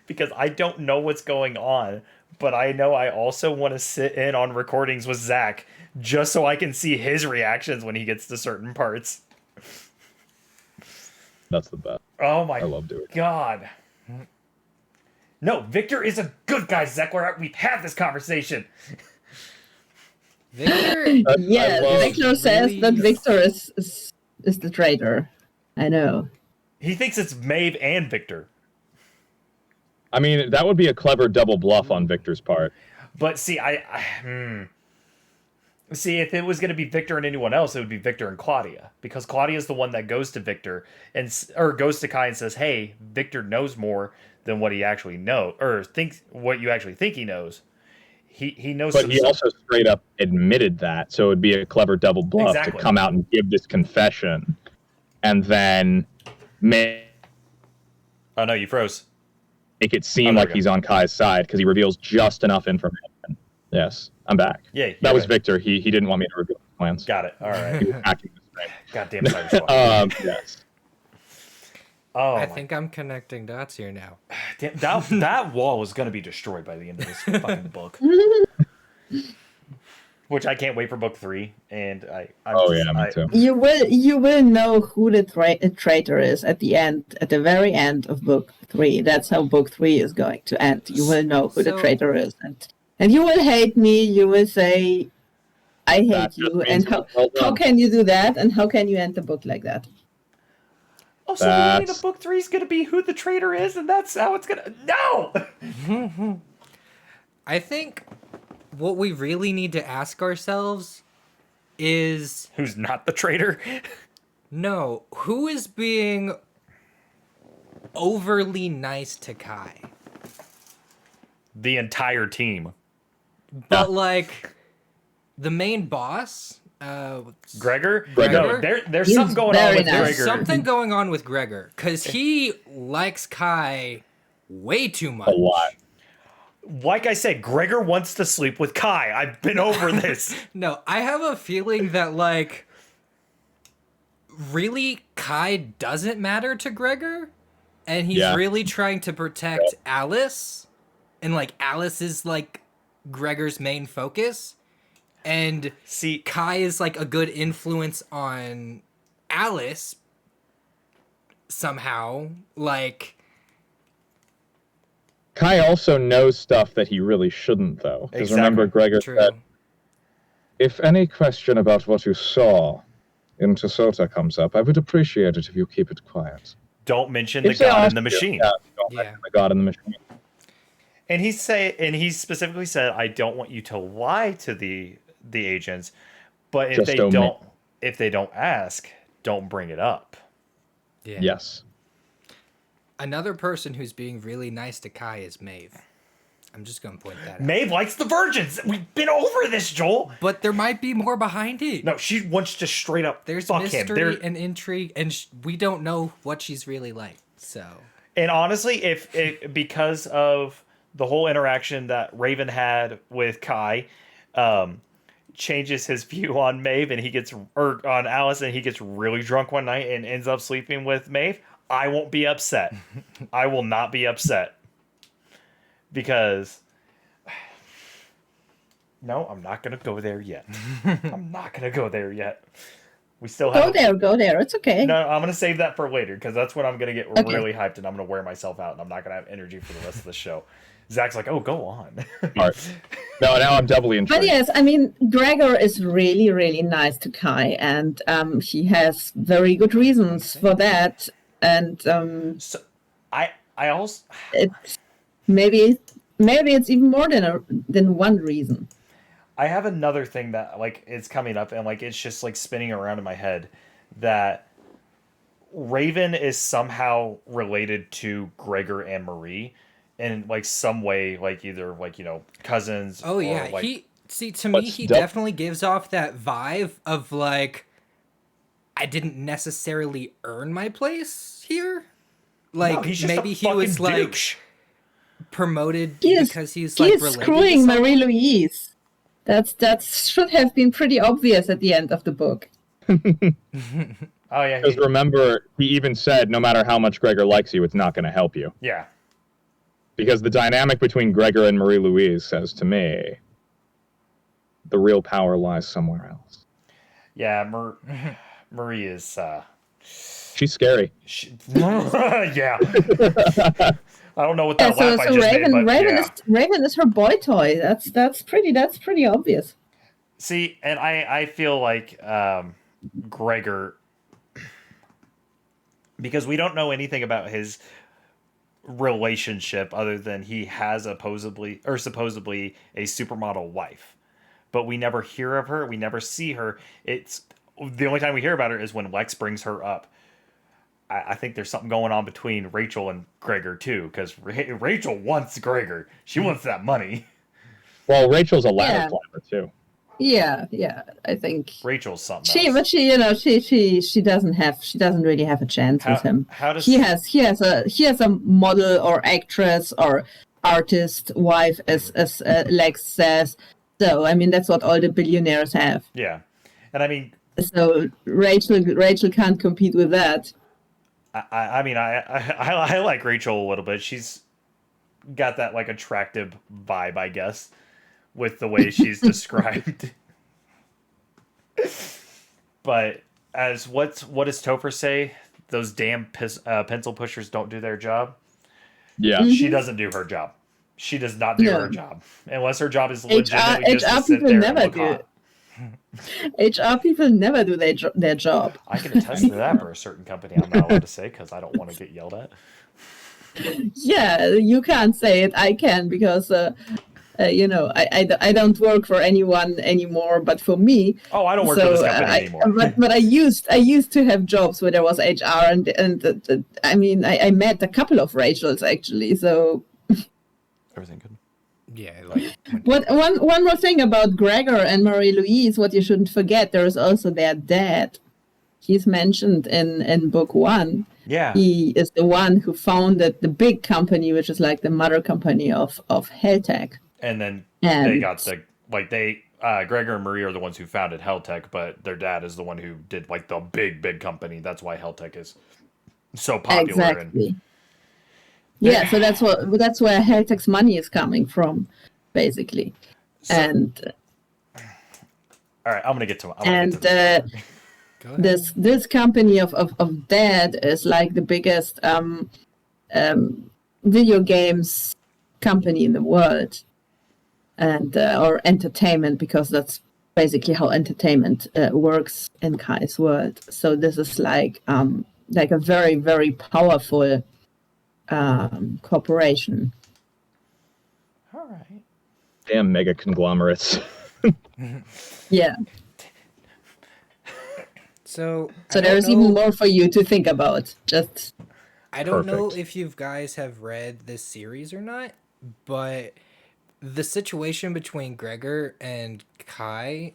Because I don't know what's going on. But I know I also want to sit in on recordings with Zach just so I can see his reactions when he gets to certain parts. That's the best. Oh my I love doing it. God. No, Victor is a good guy, Zach. We've had this conversation. Victor, Yeah, love- Victor says really- that Victor is the traitor. I know. He thinks it's Maeve and Victor. I mean, that would be a clever double bluff on Victor's part. But see, See, if it was going to be Victor and anyone else, it would be Victor and Claudia. Because Claudia is the one that goes to Victor or goes to Kai and says, hey, Victor knows more than what he actually knows, or thinks what you actually think he knows. He knows. But he also straight up admitted that, so it would be a clever double bluff Exactly. to come out and give this confession, and then make Oh no, you froze. it seem there like we go. he's on Kai's side because he reveals just enough information. Yes, I'm back. Yeah, That was right. Victor. He didn't want me to reveal his plans. Got it. All right. He was hacking the stream. Goddamn Cybersquad. Yes. Oh, I my think I'm connecting dots here now. damn, that wall is going to be destroyed by the end of this fucking book. Which I can't wait for book 3, and Me too. You will know who the traitor is at the end, at the very end of book 3. That's how book 3 is going to end. You will know who the So- traitor is, and you will hate me. You will say, "I hate That just you," means and how well done. can you do that? And how can you end the book like that? Oh, so the ending That's- of book 3 is going to be who the traitor is, and that's how it's going to... No! I think what we really need to ask ourselves is Who's not the traitor? no, who is being overly nice to Kai? The entire team. But like the main boss, Gregor? Gregor. No, there's He's something going on very with nice. there's Gregor. something going on with Gregor because he likes Kai way too much. A lot. Like I said, Gregor wants to sleep with Kai. I've been over this. No, I have a feeling that like really Kai doesn't matter to Gregor, and he's Yeah. really trying to protect Alice, and like Alice is like Gregor's main focus, and See, Kai is like a good influence on Alice somehow. Like, Kai also knows stuff that he really shouldn't, though. Because Exactly. remember, Gregor true. said, if any question about what you saw in Tesota comes up, I would appreciate it if you keep it quiet. don't mention the If they God ask in the you, machine. yeah, don't Yeah. mention the God in the machine. And he specifically said, I don't want you to lie to the agents, but if Just they omit. don't if they don't ask, don't bring it up. Yeah. Yes. Another person who's being really nice to Kai is Maeve. I'm just gonna point that out. Maeve likes the virgins. We've been over this, Joel. But there might be more behind it. No, she wants to straight up There's fuck him. mystery and intrigue, and we don't know what she's really like. So And honestly, if because of the whole interaction that Raven had with Kai, changes his view on Maeve and on Alice, and he gets really drunk one night and ends up sleeping with Maeve, I won't be upset. I will not be upset. Because no, I'm not gonna go there yet. I'm not gonna go there yet. We still have. Go there. It's okay. No, I'm gonna save that for later because that's when I'm gonna get Okay. really hyped and I'm gonna wear myself out and I'm not gonna have energy for the rest of the show. Zach's like, "Oh, go on." Smart. No, now I'm doubly But intrigued. yes, I mean, Gregor is really, really nice to Kai, and he has very good reasons for that. And So, I also it's maybe it's even more than one reason. I have another thing that like it's coming up and like it's just like spinning around in my head that Raven is somehow related to Gregor and Marie in like some way, like either like cousins. Oh or, yeah, like, to me What's he def- definitely gives off that vibe of like I didn't necessarily earn my place here. Like no, he's just maybe a he was fucking like douche. promoted He is because he's he like is related screwing to someone. Marie Louise. That should have been pretty obvious at the end of the book. Oh yeah, Because remember, he even said, no matter how much Gregor likes you, it's not going to help you. yeah. Because the dynamic between Gregor and Marie Louise says to me, the real power lies somewhere else. Yeah, Marie is. She's scary. Yeah. I don't know what that Yeah, laugh I just made, but yeah. Raven is her boy toy. That's pretty obvious. See, and I feel like Gregor, because we don't know anything about his relationship other than he has supposedly a supermodel wife, but we never hear of her. We never see her. It's the only time we hear about her is when Lex brings her up. I think there's something going on between Rachel and Gregor too, because Rachel wants Gregor. She wants that money. Well, Rachel's a ladder Yeah. climber, too. Yeah. I think Rachel's something she else. she doesn't really have a chance with him. How does He has a model or actress or artist wife, as Lex says. So I mean that's what all the billionaires have. Yeah, and I mean, So Rachel can't compete with that. I mean, I like Rachel a little bit. She's got that like attractive vibe, I guess, with the way she's described. But as what does Topher say? Those damn pencil pushers don't do their job. Yeah. She doesn't do her job. She does not do No. her job unless her job is legitimately just HR to sit people there never and look do. hot. HR people never do their job. I can attest to that for a certain company. I'm not allowed to say because I don't want to get yelled at. Yeah, you can't say it. I can because I don't work for anyone anymore. But for me, Oh, I don't work for this company anymore. But I used to have jobs where there was HR, and I mean I met a couple of Rachels actually. So Everything good? Yeah, like one more thing about Gregor and Marie Louise, what you shouldn't forget, there is also their dad. He's mentioned in book 1. Yeah. He is the one who founded the big company, which is like the mother company of Helltech. And then And they got Gregor and Marie are the ones who founded Helltech, but their dad is the one who did like the big company. That's why Helltech is so popular. Exactly. Yeah, so that's where Helltech's money is coming from, basically. And all right, I'm gonna get to go ahead. this company of Dad is like the biggest video games company in the world, and or entertainment, because that's basically how entertainment works in Kai's world. So this is like a very, very powerful corporation. All right. Damn mega conglomerates. Yeah. So There's even more for you to think about. Just I don't know Perfect. if you guys have read this series or not, but the situation between Gregor and Kai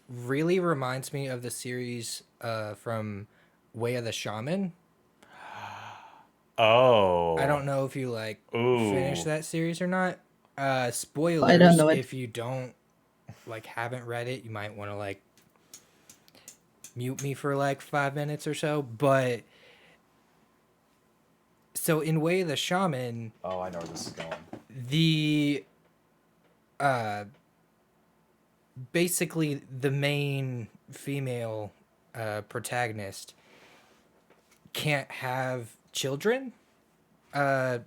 really reminds me of the series from Way of the Shaman. Oh. I don't know if you finished that series or not. Spoilers. I don't know it. If you don't haven't read it, you might want to mute me for 5 minutes or so. But so in Way of the Shaman, Oh, I know where this is going. the basically the main female protagonist can't have children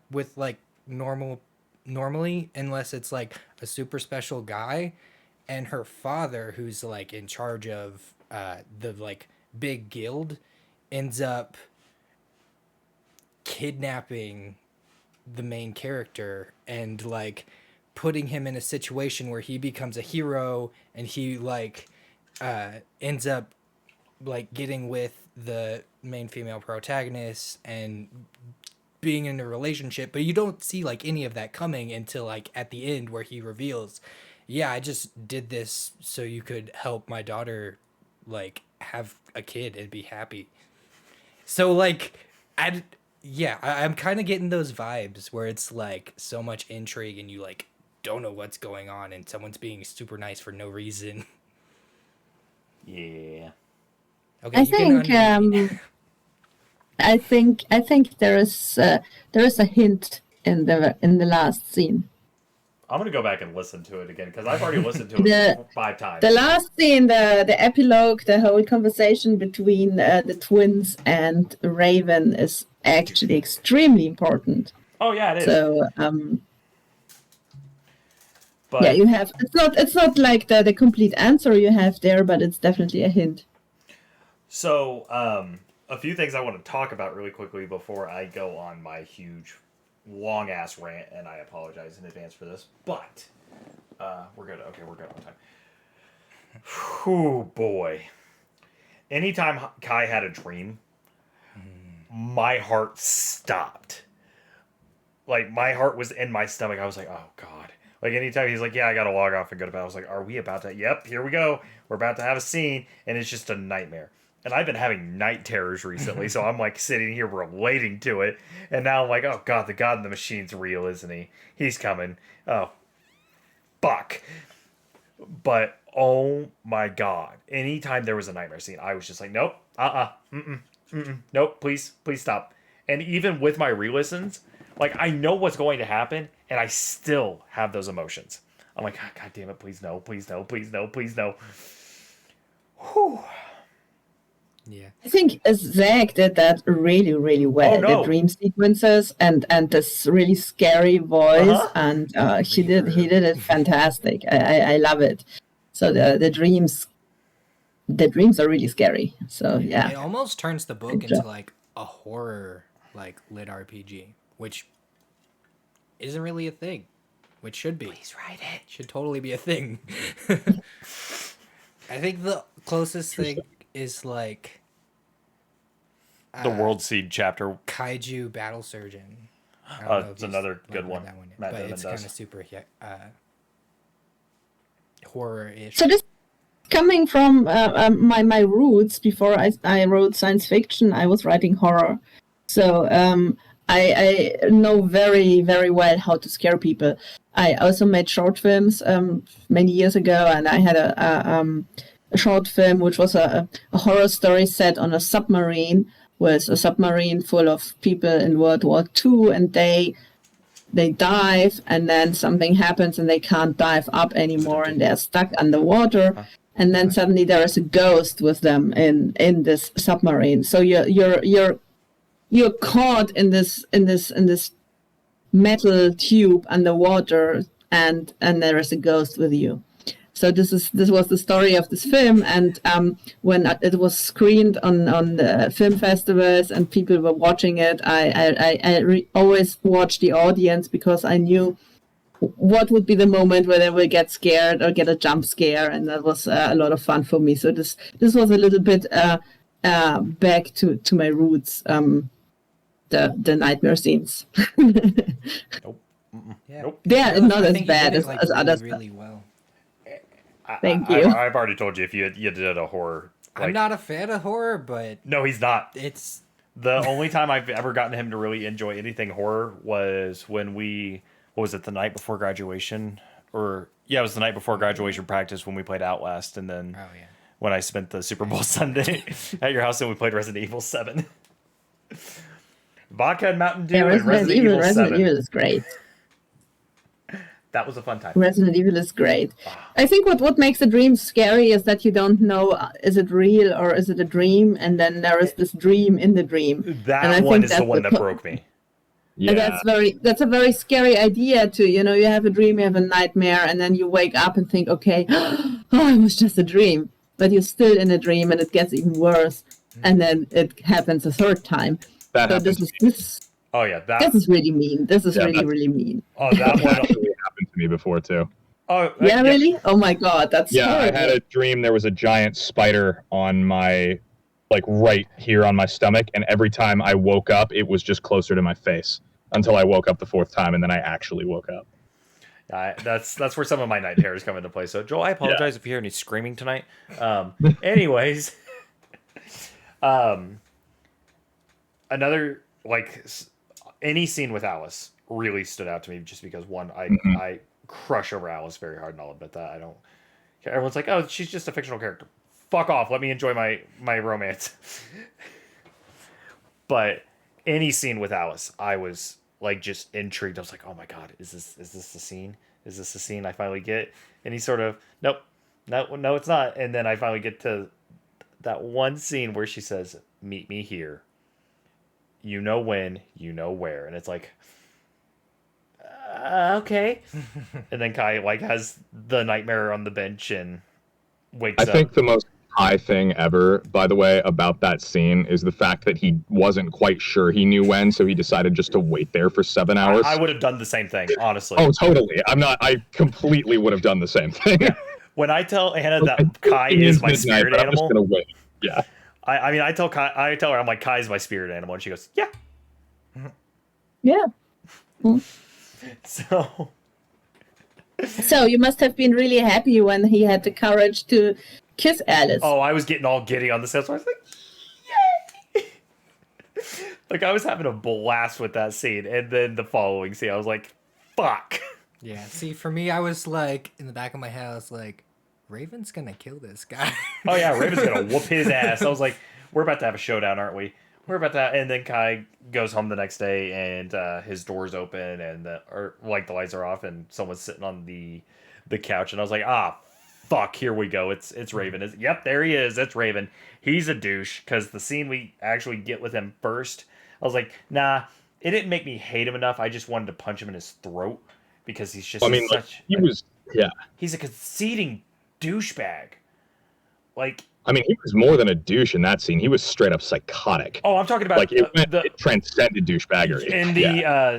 with like normally unless it's like a super special guy, and her father, who's like in charge of the like big guild, ends up kidnapping the main character and like putting him in a situation where he becomes a hero, and he like ends up like getting with the main female protagonist and being in a relationship, but you don't see like any of that coming until like at the end where he reveals, yeah, I just did this so you could help my daughter like have a kid and be happy. So like I'm kind of getting those vibes where it's like so much intrigue and you like don't know what's going on and someone's being super nice for no reason. Yeah. Okay, I you can think unmute me. I think there is a hint in the last scene. I'm gonna go back and listen to it again because I've already listened to it The 5 times. the last scene, the epilogue, the whole conversation between the twins and Raven is actually extremely important. Oh yeah, it is. So but yeah, you have it's not like the complete answer you have there, but it's definitely a hint. So, a few things I want to talk about really quickly before I go on my huge, long ass rant, and I apologize in advance for this. But we're good. Okay, we're good on time. Whew, boy. Anytime Kai had a dream, my heart stopped. Like my heart was in my stomach. I was like, oh god. Like anytime he's like, yeah, I gotta log off and go to bed. I was like, are we about to? Yep, here we go. We're about to have a scene, and it's just a nightmare. And I've been having night terrors recently, so I'm like sitting here relating to it. And now I'm like, oh god, the god in the machine's real, isn't he? He's coming. Oh, fuck. But oh my god, anytime there was a nightmare scene, I was just like, nope, nope, please stop. And even with my re-listens, like I know what's going to happen, and I still have those emotions. I'm like, God damn it, please no, please no, please no, please no. Whew. Yeah. I think Zach did that really, really well. Oh, no. The dream sequences and this really scary voice, Uh-huh. and he did it fantastic. I love it. So the dreams are really scary. So It yeah, almost turns the book Good job. into like a horror like lit RPG, which isn't really a thing, which should be. Please write it. Should totally be a thing. I think the closest thing is like The World Seed chapter. Kaiju Battle Surgeon. I don't know if It's you've another good read one. that one yet, Matt but Damon it's does. kind of super horror-ish. So this coming from my roots. Before I wrote science fiction, I was writing horror. So I know very, very well how to scare people. I also made short films many years ago, and I had a short film which was a horror story set on a submarine, with a submarine full of people in World War II, and they dive, and then something happens and they can't dive up anymore, and they're stuck underwater. And then suddenly there is a ghost with them in this submarine. So you're caught in this metal tube underwater, and there is a ghost with you. So this was the story of this film, and when it was screened on the film festivals and people were watching it, I always watched the audience, because I knew what would be the moment where they will get scared or get a jump scare, and that was a lot of fun for me. So this was a little bit back to my roots, the nightmare scenes. Nope. Yeah. Nope. They're No, not I as think you bad did it, as other stuff. really well. Thank you. I've already told you if you did a horror. Like, I'm not a fan of horror, but no, he's not. it's The only time I've ever gotten him to really enjoy anything horror was when what was it, the night before graduation? Or, yeah, it was the night before graduation practice when we played Outlast, and then oh yeah. when I spent the Super Bowl Sunday at your house and we played Resident Evil 7. Vodka and Mountain Dew Yeah, and Resident Evil 7. Resident Evil is great. That was a fun time. Resident Evil is great. I think what makes a dream scary is that you don't know, is it real or is it a dream? And then there is this dream in the dream. That and I one think is the one that broke me. Yeah. And that's a very scary idea too. You know, you have a dream, you have a nightmare, and then you wake up and think, okay, oh, it was just a dream. But you're still in a dream, and it gets even worse. And then it happens a third time. That So happens. Oh yeah, this is really mean. This is Yeah, really, that's- really mean. Oh, that one. actually happened to me before too. Oh Yeah, really? Oh my God, that's Yeah, horrible. I had a dream there was a giant spider on my, like right here on my stomach, and every time I woke up, it was just closer to my face until I woke up the fourth time, and then I actually woke up. That's where some of my night terrors come into play. So Joel, I apologize if you hear any screaming tonight. Anyways, another like any scene with Alice really stood out to me just because one, I crush over Alice very hard, and I'll admit that I don't. Everyone's like, oh, she's just a fictional character. Fuck off. Let me enjoy my romance. But any scene with Alice, I was like just intrigued. I was like, oh my God, is this the scene? Is this the scene I finally get? And he sort of, nope, no, it's not. And then I finally get to that one scene where she says, meet me here. You know when, you know where. And it's like, okay. And then Kai like has the nightmare on the bench and wakes up. I think the most high thing ever, by the way, about that scene is the fact that he wasn't quite sure he knew when, so he decided just to wait there for 7 hours. I would have done the same thing, honestly. Oh, totally. I completely would have done the same thing. When I tell Anna that Kai is my spirit I'm just animal, gonna wait. Yeah. I mean, I tell her, I'm like, Kai's my spirit animal, and she goes, yeah. Yeah. So So you must have been really happy when he had the courage to kiss Alice. oh, I was getting all giddy on the set, so I was like, yay! Like, I was having a blast with that scene, and then the following scene, I was like, fuck. Yeah, see, for me, I was like, in the back of my head, I was like, Raven's gonna kill this guy. Oh yeah, Raven's gonna whoop his ass. I was like, we're about to have a showdown, aren't we? We're about to, and then Kai goes home the next day, and his door's open, and the lights are off, and someone's sitting on the couch, and I was like, fuck, here we go. It's Raven. Yep, there he is. It's Raven. He's a douche, because the scene we actually get with him first, I was like, nah, it didn't make me hate him enough. I just wanted to punch him in his throat, because he's just he's a conceiting douchebag. Like, I mean, he was more than a douche in that scene. He was straight up psychotic. oh, I'm talking about Like it transcended douchebaggery.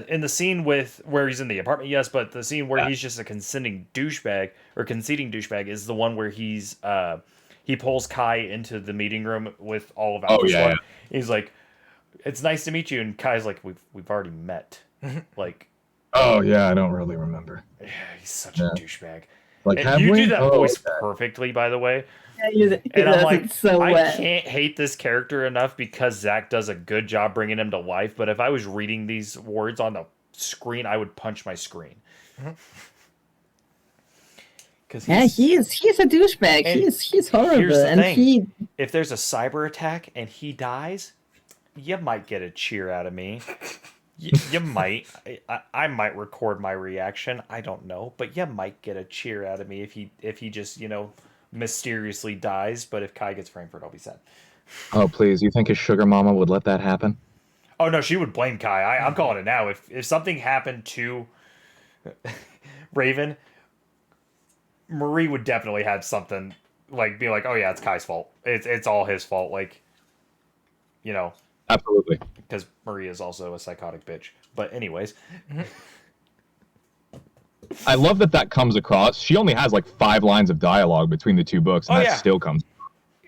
in the scene where he's in the apartment, yes, but the scene where he's just a conceding douchebag is the one where he pulls Kai into the meeting room with all of Alpha Squad. He's like, "It's nice to meet you," and Kai's like, "We've already met." Like, oh yeah, I don't really remember. yeah, he's such a douchebag. Like, And have you we? do that Oh, voice okay. perfectly, by the way. Yeah, And I'm like, so I well. can't hate this character enough because Zach does a good job bringing him to life. But if I was reading these words on the screen, I would punch my screen. Because he's a douchebag. And He's horrible, here's the and thing. If there's a cyber attack and he dies, you might get a cheer out of me. You might. I might record my reaction. I don't know, but you might get a cheer out of me if he just mysteriously dies. But if Kai gets Frankfurt, I'll be sad. Oh please, you think his sugar mama would let that happen? Oh no, she would blame Kai. I'm calling it now. If something happened to Raven, Marie would definitely have something like be like, oh yeah, it's Kai's fault. It's all his fault. Like, Absolutely. because Marie is also a psychotic bitch. But anyways, I love that comes across. She only has like 5 lines of dialogue between the 2 books, and that still comes.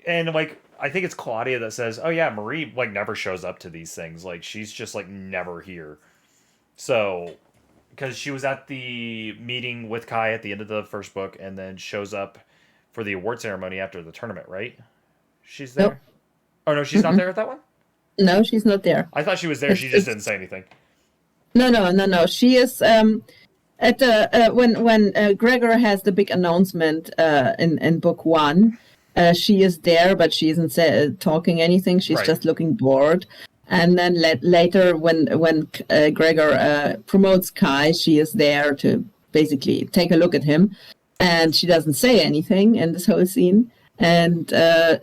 and like I think it's Claudia that says, oh yeah, Marie like never shows up to these things. Like she's just like never here. So because she was at the meeting with Kai at the end of the first book, and then shows up for the award ceremony after the tournament, right? She's there. Nope. Oh no, she's not there at that one. No, she's not there. I thought she was there. She just didn't say anything. No. She is at the when Gregor has the big announcement in book 1. She is there, but she isn't talking anything. She's Right. just looking bored. And then later, when Gregor promotes Kai, she is there to basically take a look at him, and she doesn't say anything in this whole scene. And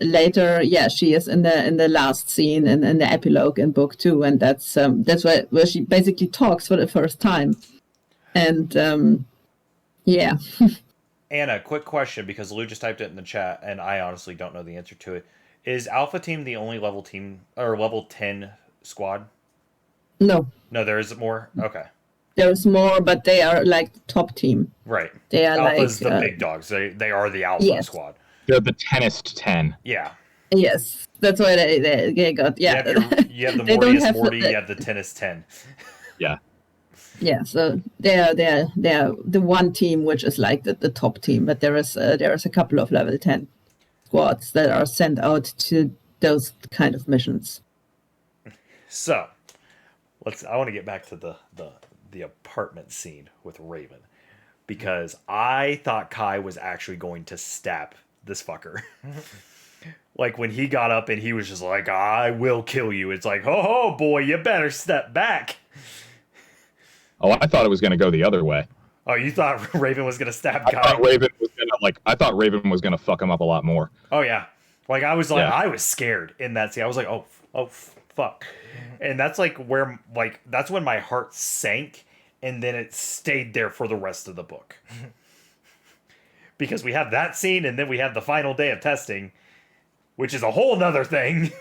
later, she is in the last scene in the epilogue in book 2, and that's where she basically talks for the first time. And yeah. Anna, quick question, because Lou just typed it in the chat, and I honestly don't know the answer to it. Is Alpha Team the only level team or level 10 squad? No, there is more. Okay, there's more, but they are like the top team. right. They are Alpha's like the big dogs. They are the Alpha Yes. squad. They're the 10est 10. Yeah. Yes, that's why they got You have the They don't Mortius have Morty. the- You have the Tennis 10. Yeah. Yeah, so they're the one team which is like the top team, but there is a couple of level 10 squads that are sent out to those kind of missions. So, I want to get back to the apartment scene with Raven, because I thought Kai was actually going to stab this fucker. Like when he got up and he was just like, "I will kill you." It's like, "Oh boy, you better step back." Oh, I thought it was going to go the other way. Oh, you thought Raven was gonna stab I Kai? thought Raven was gonna fuck him up a lot more. Oh yeah, like I was like, Yeah. I was scared in that scene. I was like, oh fuck, and that's like where that's when my heart sank, and then it stayed there for the rest of the book. Because we have that scene, and then we have the final day of testing, which is a whole nother thing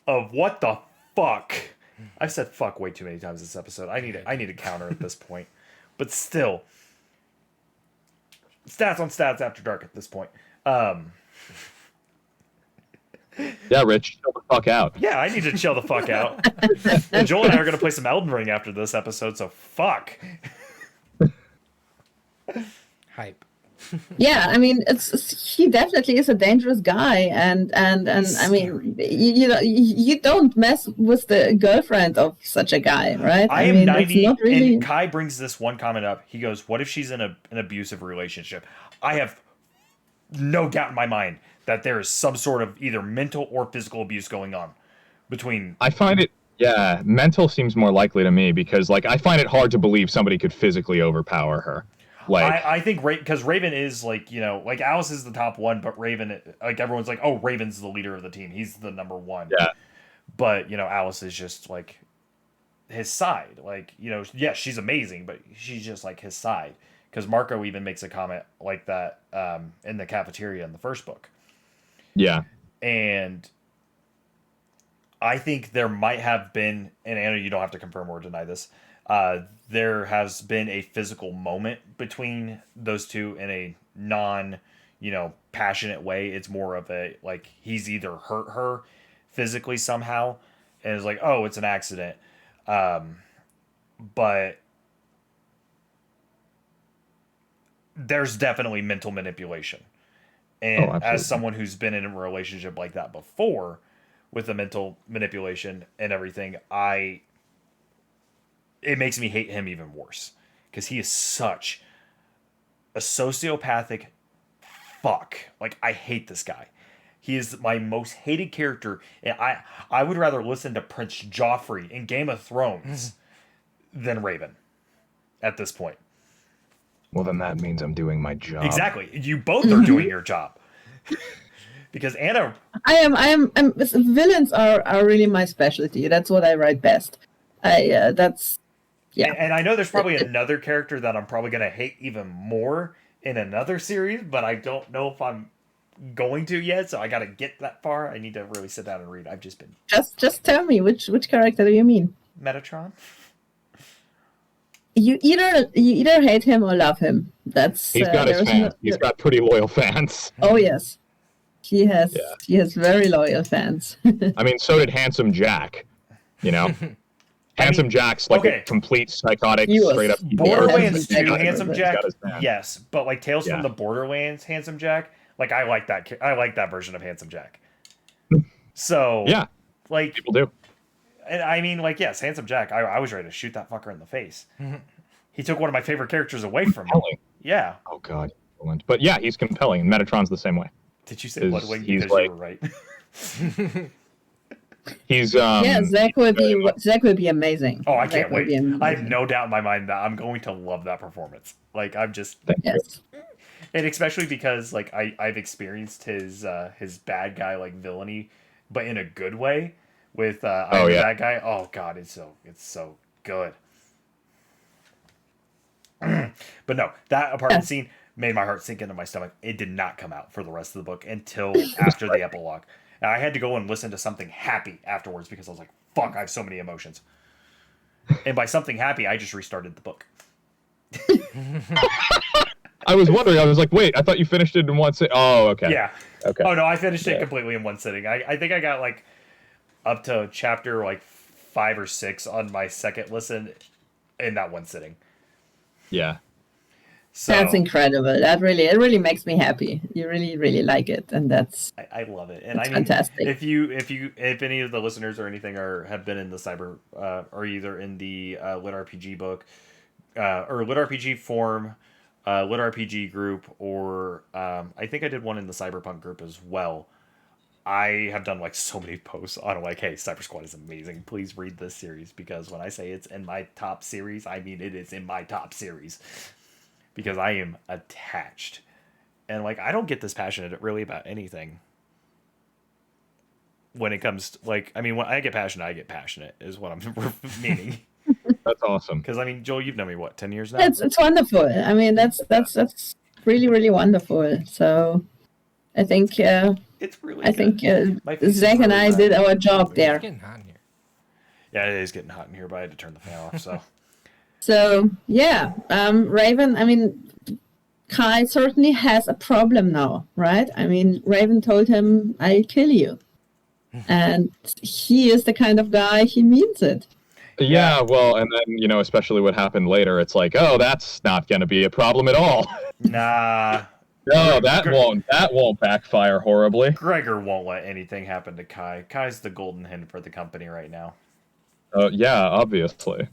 of what the fuck. I've said fuck way too many times this episode. I need a counter at this point. But still, stats on stats after dark at this point. Yeah, Rich, chill the fuck out. Yeah, I need to chill the fuck out. And Joel and I are going to play some Elden Ring after this episode, so fuck. Hype. Yeah, I mean, he definitely is a dangerous guy, and I mean, you don't mess with the girlfriend of such a guy, right? I am mean, 90, it's not really... and Kai brings this one comment up. He goes, "What if she's in an abusive relationship?" I have no doubt in my mind that there is some sort of either mental or physical abuse going on between... I find it, mental seems more likely to me because, like, I find it hard to believe somebody could physically overpower her. Like, I think because Raven is like, you know, like Alice is the top one, but Raven, like everyone's like, oh, Raven's the leader of the team. He's the number one. Yeah. But, you know, Alice is just like his side. Like, you know, yes, she's amazing, but she's just like his side. Because Marco even makes a comment like that in the cafeteria in the first book. Yeah. And I think there might have been, and Anna, you don't have to confirm or deny this, there has been a physical moment between those two in a non, you know, passionate way. It's more of a, like, he's either hurt her physically somehow and is like, oh, it's an accident. But there's definitely mental manipulation. And as someone who's been in a relationship like that before with the mental manipulation and everything, it makes me hate him even worse because he is such a sociopathic fuck. Like, I hate this guy. He is my most hated character, and I would rather listen to Prince Joffrey in Game of Thrones than Raven at this point. Well, then that means I'm doing my job. Exactly. You both are doing your job. Because Anna... villains are really my specialty. That's what I write best. Yeah. And I know there's probably another character that I'm probably going to hate even more in another series, but I don't know if I'm going to yet, so I got to get that far. I need to really sit down and read. I've just been... Just tell me, which character do you mean? Metatron? You either hate him or love him. He's got his fans. He's got pretty loyal fans. Oh, yes. He has very loyal fans. I mean, so did Handsome Jack, you know? Handsome Jack's like a complete psychotic, straight up. Borderlands 2, Handsome Jack, yes, but like Tales from the Borderlands, Handsome Jack, like I like that version of Handsome Jack. So yeah, like people do. And I mean, like, yes, Handsome Jack. I was ready to shoot that fucker in the face. He took one of my favorite characters away from me. Yeah. Oh God. But yeah, he's compelling, and Metatron's the same way. Did you say Bloodwing? Because you were right. He's Yeah, Zach will be amazing. Oh, I Zach can't will wait. be amazing. I have no doubt in my mind that I'm going to love that performance. Like, I'm just, Yes. and especially because like I've experienced his bad guy like villainy, but in a good way with I'm the bad guy. Oh God, it's so good. But no, that apartment scene made my heart sink into my stomach. It did not come out for the rest of the book until after the epilogue. And I had to go and listen to something happy afterwards because I was like, fuck, I have so many emotions. And by something happy, I just restarted the book. I was wondering. I was like, wait, I thought you finished it in one sitting. Oh, okay. Yeah. Okay. Oh no, I finished it completely in one sitting. I think I got like up to chapter like 5 or 6 on my second listen in that one sitting. Yeah. So That's incredible. It really makes me happy. You really, really like it, and that's I love it. And I mean, fantastic. if any of the listeners or anything have been in the cyber or either in the Lit RPG book or Lit RPG forum, Lit RPG group, or I think I did one in the Cyberpunk group as well. I have done like so many posts on like, hey, Cyber Squad is amazing. Please read this series, because when I say it's in my top series, I mean it is in my top series. Because I am attached. And like, I don't get this passionate really about anything. When it comes to, like, I mean, when I get passionate is what I'm meaning. That's awesome. Because I mean, Joel, you've known me what, 10 years now? It's wonderful. I mean, that's really, really wonderful. So I think It's really good. My face is Zach and really I red. did our job there. It's getting hot in here. Yeah, it is getting hot in here, but I had to turn the fan off. So So yeah, Raven. I mean, Kai certainly has a problem now, right? I mean, Raven told him, "I'll kill you," and he is the kind of guy, he means it. Yeah, well, and then, especially what happened later, it's like, oh, that's not going to be a problem at all. nah, No, that won't backfire horribly. Gregor won't let anything happen to Kai. Kai's the golden hen for the company right now. Yeah, obviously.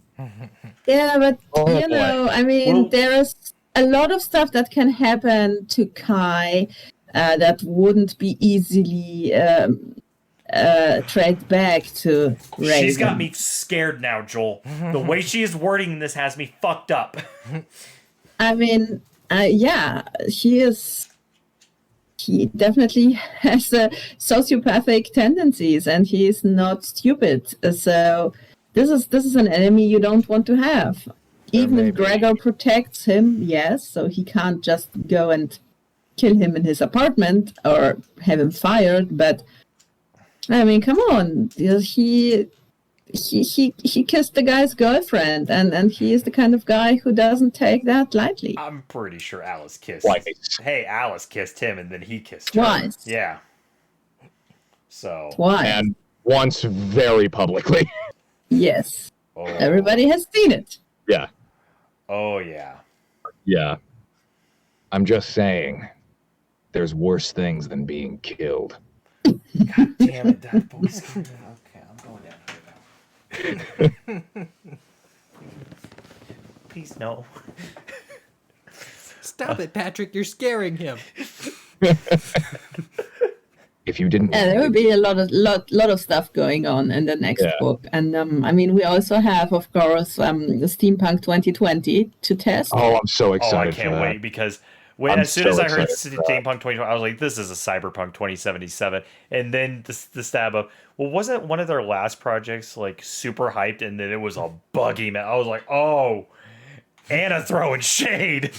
Yeah, but Oh, you know, I mean, Well- there is a lot of stuff that can happen to Kai that wouldn't be easily traced back to Raven. She's got me scared now, Joel. The way she is wording this has me fucked up. I mean, yeah, he definitely has sociopathic tendencies, and he's not stupid. So this is an enemy you don't want to have. Even if Gregor protects him, yes, so he can't just go and kill him in his apartment or have him fired. But I mean, come on, he kissed the guy's girlfriend, and he is the kind of guy who doesn't take that lightly. I'm pretty sure Alice kissed. Twice. Hey, Alice kissed him, and then he kissed her. Twice. Yeah. So. Why? And once very publicly. Yes, Oh. everybody has seen it. Yeah. Oh yeah. Yeah. I'm just saying, there's worse things than being killed. God damn it, that voice. Okay, I'm going down here now. Please no. Stop it, Patrick. You're scaring him. If you didn't. Yeah, there will be a lot of stuff going on in the next book, and I mean, we also have, of course, the Steampunk 2020 to test. Oh, I'm so Oh, excited I for can't that. wait because I'm as soon so as I heard excited for that. Steampunk 2020, I was like, this is a Cyberpunk 2077. And then the stab of, well, wasn't one of their last projects like super hyped and then it was a buggy man? I was like, oh, Anna throwing shade.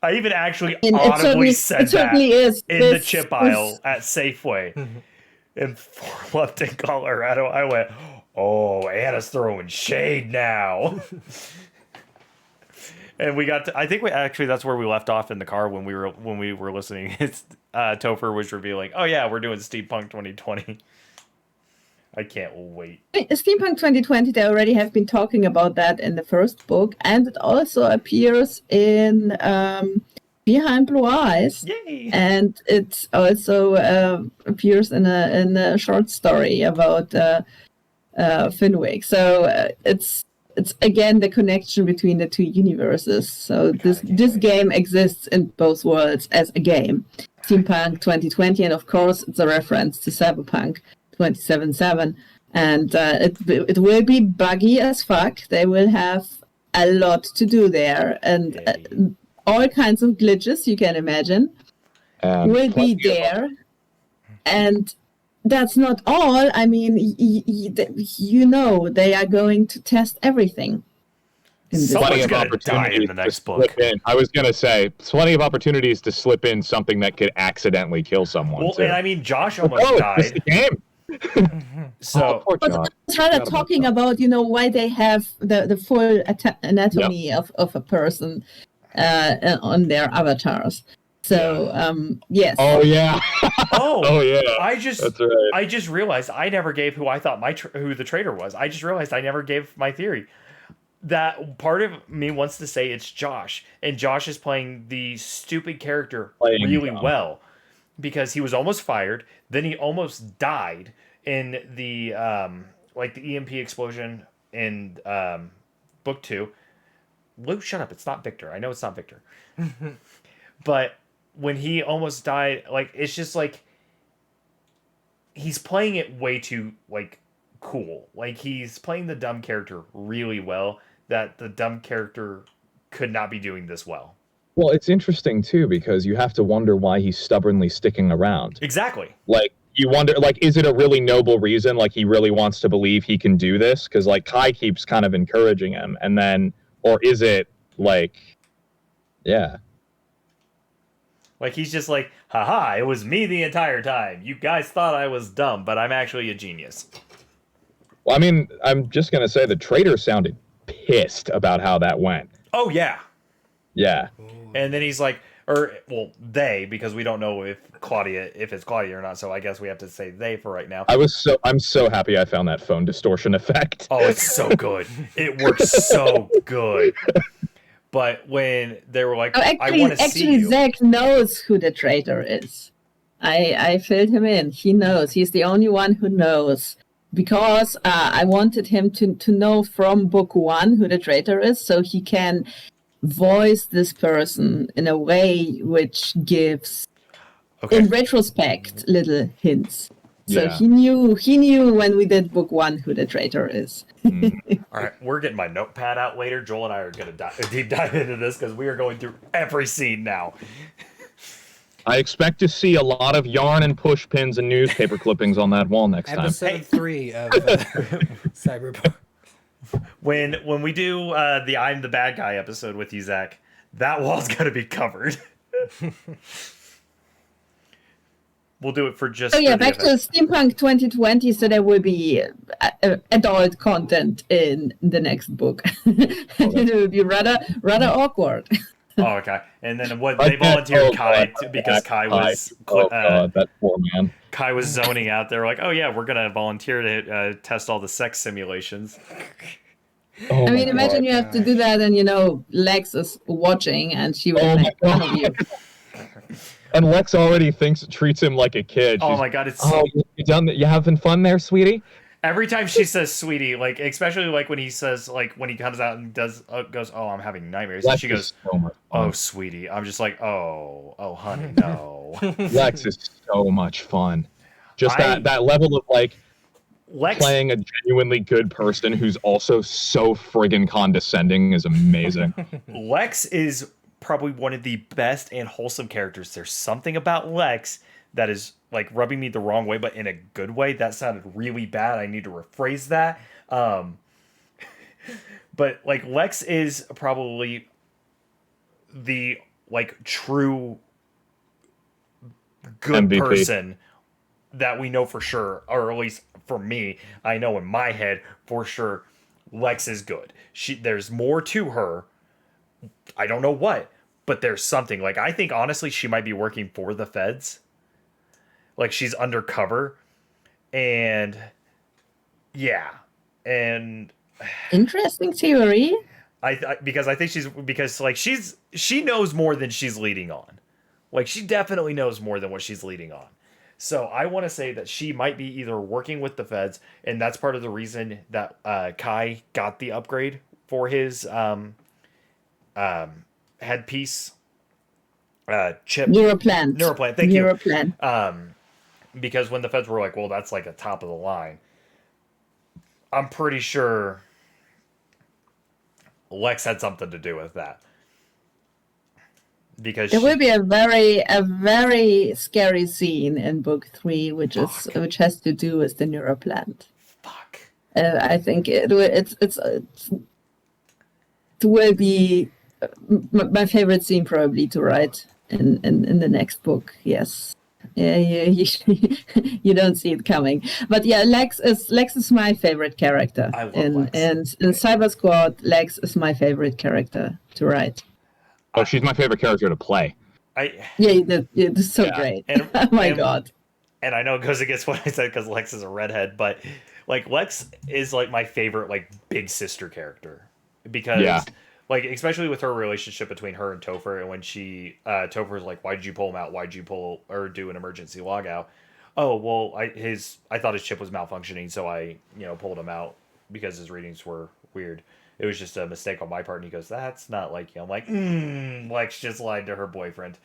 I even actually And audibly said it certainly that is in the chip aisle at Safeway in Fort Lupton, Colorado. I went, oh, Anna's throwing shade now. And we got to, I think that's where we left off in the car when we were listening. It's Topher was revealing, oh yeah, we're doing Steampunk 2020. I can't wait. Steampunk 2020, they already have been talking about that in the first book, and it also appears in Behind Blue Eyes. Yay! And it also appears in a short story about Finwick. So it's again the connection between the two universes. So this game exists in both worlds as a game. Steampunk 2020, and of course it's a reference to Cyberpunk 2077. And it will be buggy as fuck. They will have a lot to do there, and all kinds of glitches you can imagine will be there. And that's not all. I mean, they are going to test everything. Someone's going to die in the next book. I was going to say, plenty of opportunities to slip in something that could accidentally kill someone. Well, too. And I mean, Josh almost died. It's the game. So, but I was rather talking about, why they have the full anatomy of a person on their avatars. So, yes. Oh, yeah. Oh, yeah. That's right. I just realized I never gave who I thought who the traitor was. I just realized I never gave my theory. That part of me wants to say it's Josh, and Josh is playing the stupid character really well, because he was almost fired, then he almost died in the the EMP explosion in book 2. Luke, shut up! It's not Victor. I know it's not Victor, but when he almost died, it's just he's playing it way too cool. He's playing the dumb character really well. That the dumb character could not be doing this well. Well, it's interesting too, because you have to wonder why he's stubbornly sticking around. Exactly. You wonder, is it a really noble reason? He really wants to believe he can do this? Because Kai keeps kind of encouraging him, and then, or is it yeah. He's just haha, it was me the entire time. You guys thought I was dumb, but I'm actually a genius. Well, I mean, I'm just going to say the traitor sounded pissed about how that went. Oh, yeah. Yeah. And then he's they, because we don't know if it's Claudia or not, so I guess we have to say they for right now. I'm so happy I found that phone distortion effect. Oh, it's so good. It works so good. But when they were I want to see you. Zach knows who the traitor is. I filled him in. He knows. He's the only one who knows. Because I wanted him to know from book 1 who the traitor is, so he can voice this person in a way which gives, in retrospect, little hints. So he knew when we did book 1 who the traitor is. All right, we're getting my notepad out later. Joel and I are going to deep dive into this because we are going through every scene now. I expect to see a lot of yarn and push pins and newspaper clippings on that wall next time. Episode 3 of Cyberpunk. When we do the I'm the Bad Guy episode with you, Zach, that wall's going to be covered. We'll do it for just... Oh yeah, back to Steampunk 2020, so there will be adult content in the next book. It will be rather awkward. Oh, okay. And then they volunteered Kai because Kai was... that poor man. Kai was zoning out. They were oh yeah, we're going to volunteer to test all the sex simulations. Oh I mean, imagine you have to do that and, Lex is watching and she will make fun of you. And Lex already treats him like a kid. Oh my god, it's you done that? You having fun there, sweetie? Every time she says "sweetie," especially when he says when he comes out and goes, "Oh, I'm having nightmares," and she goes, "Oh, sweetie," I'm just oh, honey, no. Lex is so much fun. Just that level of Lex playing a genuinely good person who's also so friggin' condescending is amazing. Lex is probably one of the best and wholesome characters. There's something about Lex that is rubbing me the wrong way, but in a good way. That sounded really bad. I need to rephrase that. But Lex is probably the true good MVP. person that we know for sure, or at least for me, I know in my head for sure Lex is good. There's more to her. I don't know what, but there's something. I think honestly she might be working for the feds. She's undercover, and yeah, and interesting theory. Because I think she knows more than she's leading on. She definitely knows more than what she's leading on. So I want to say that she might be either working with the feds, and that's part of the reason that Kai got the upgrade for his headpiece chip Neuroplant. neuroplant. Thank Neuroplant. you. Because when the feds were like, well, that's like a top of the line. I'm pretty sure Lex had something to do with that. Because There will be a very scary scene in book 3, which has to do with the neuroplant. fuck. I think it will be my favorite scene probably to write in the next book. Yes. Yeah, you don't see it coming, but yeah, Lex is my favorite character. I love Lex. And in Cyber Squad, Lex is my favorite character to write. Oh, she's my favorite character to play. It's so Yeah. great. And- Oh my and- god. And I know it goes against what I said because Lex is a redhead, but like Lex is like my favorite like big sister character because Yeah. like especially with her relationship between her and Topher, and when she Topher's like, why did you pull him out? Why did you pull or do an emergency log out? Oh well, I thought his chip was malfunctioning, so I pulled him out because his readings were weird. It was just a mistake on my part. And he goes, that's not like you. I'm like, Lex just lied to her boyfriend.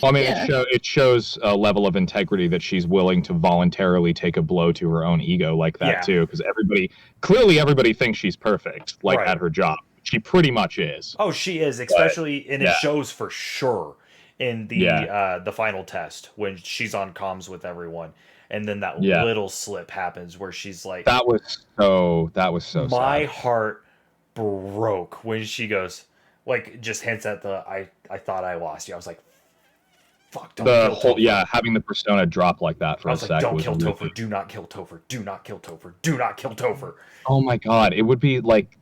Well, I mean, Yeah. it shows a level of integrity that she's willing to voluntarily take a blow to her own ego like that Yeah. too, because everybody thinks she's perfect, like Right. at her job. She pretty much is. Oh, she is, especially, and it yeah. shows for sure in the final test when she's on comms with everyone, and then that Yeah. little slip happens where she's like, That was so my sad. heart broke when she goes, like, just hints at the I thought I lost you. I was like, fuck, don't The kill whole Topher. having the persona drop like that for I a was like, sec don't was kill really- Topher, do not kill Topher, do not kill Topher, do not kill Topher. Oh my god, it would be like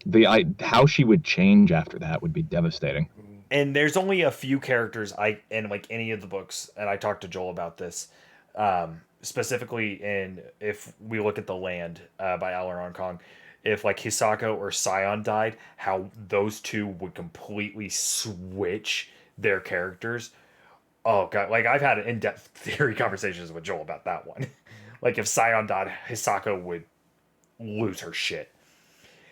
how she would change after that would be devastating. And there's only a few characters in like any of the books, and I talked to Joel about this, specifically in if we look at The Land by Alaron Kong, if like Hisako or Scion died, how those two would completely switch their characters. Oh god, like I've had in-depth theory conversations with Joel about that one. Like if Scion died, Hisako would lose her shit.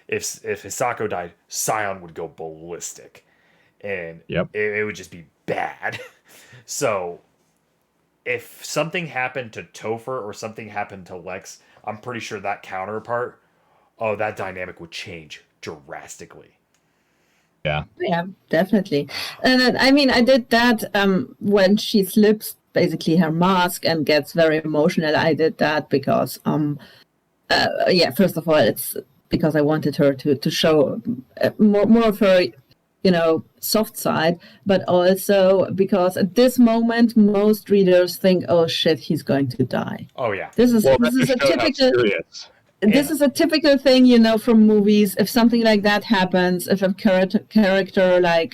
If Hisako died, Scion would go ballistic. And Yep. it would just be bad. So if something happened to Topher or something happened to Lex, I'm pretty sure that counterpart, that dynamic would change drastically. Yeah. Yeah, definitely. And then, I mean, I did that when she slips basically her mask and gets very emotional. I did that because, first of all, it's because I wanted her to show more of her, soft side, but also because at this moment, most readers think, oh shit, he's going to die. Oh yeah. This is Well, this that is a just showed how typical. serious. This is a typical thing, from movies. If something like that happens, if a character like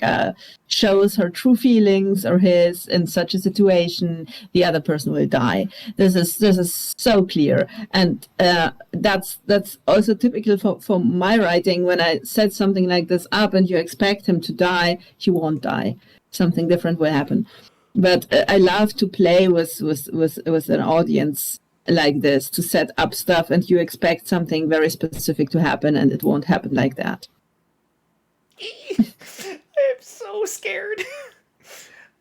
shows her true feelings or his in such a situation, the other person will die. This is so clear, and that's also typical for my writing. When I set something like this up, and you expect him to die, he won't die. Something different will happen. But I love to play with an audience like this, to set up stuff and you expect something very specific to happen and it won't happen like that. I'm so scared.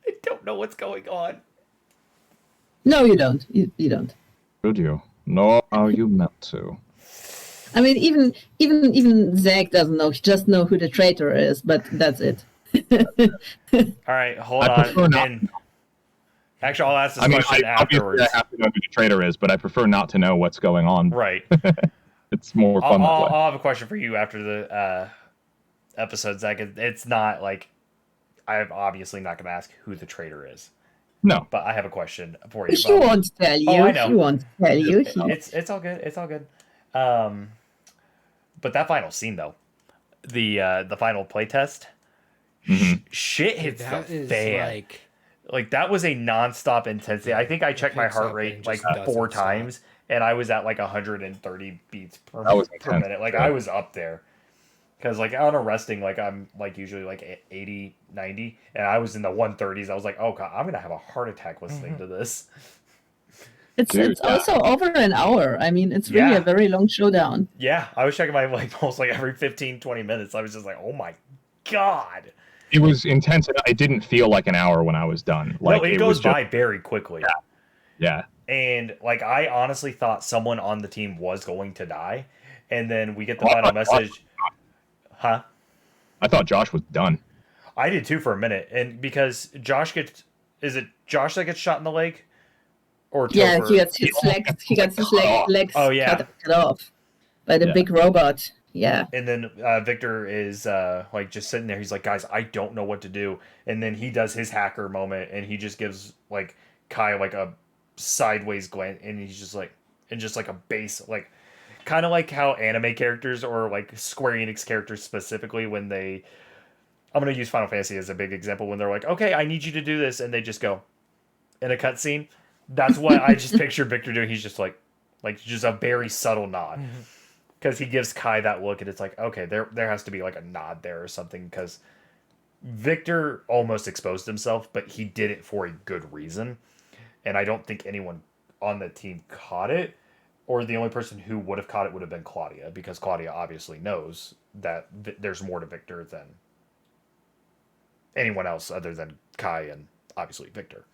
I don't know what's going on. No, you don't. You don't. Should you? No, how you meant to. I mean, even Zach doesn't know. He just know who the traitor is, but that's it. All right, hold I prefer on. not- And actually, I'll ask this I mean, question obviously afterwards. I have to know who the traitor is, but I prefer not to know what's going on. Right. It's more fun that way. I'll have a question for you after the episode, Zach. It's not like I'm obviously not going to ask who the traitor is, No. but I have a question for you. He won't tell you. I know. He won't tell you. It's all good. It's all good. But that final scene though, the final playtest, Mhm. shit hits That the is fan. Like that was a nonstop intensity. I think I checked my picks heart up rate and like just doesn't 4 stop. times, and I was at like 130 beats per That was per intense. minute. Like Yeah. I was up there. Because like on a resting, like I'm like usually like 80, 90, and I was in the 130s. I was like, oh god, I'm gonna have a heart attack listening to this. It's Dude, yeah. also over an hour. I mean, it's really Yeah. a very long showdown. Yeah, I was checking my like pulse like every 15, 20 minutes. I was just like, oh my god. It was intense. It didn't feel like an hour when I was done. Like no, it goes by very quickly. Yeah. And like I honestly thought someone on the team was going to die, and then we get the final message. Huh? I thought Josh was done. I did too for a minute, and because Josh gets, is it Josh that gets shot in the leg, or Topher? Yeah, he gets his legs. He gets his legs Oh, yeah. cut off by the big robot. Yeah. And then Victor is like just sitting there. He's like, guys, I don't know what to do. And then he does his hacker moment, and he just gives like Kai like a sideways glance, and he's just like, and just like a base, like kind of like how anime characters or like Square Enix characters specifically when they, I'm gonna use Final Fantasy as a big example, when they're like, okay, I need you to do this, and they just go in a cutscene. That's what I just picture Victor doing. He's just like just a very subtle nod. Because he gives Kai that look, and it's like, okay, there has to be like a nod there or something. Because Victor almost exposed himself, but he did it for a good reason, and I don't think anyone on the team caught it. Or the only person who would have caught it would have been Claudia, because Claudia obviously knows that there's more to Victor than anyone else other than Kai and obviously Victor.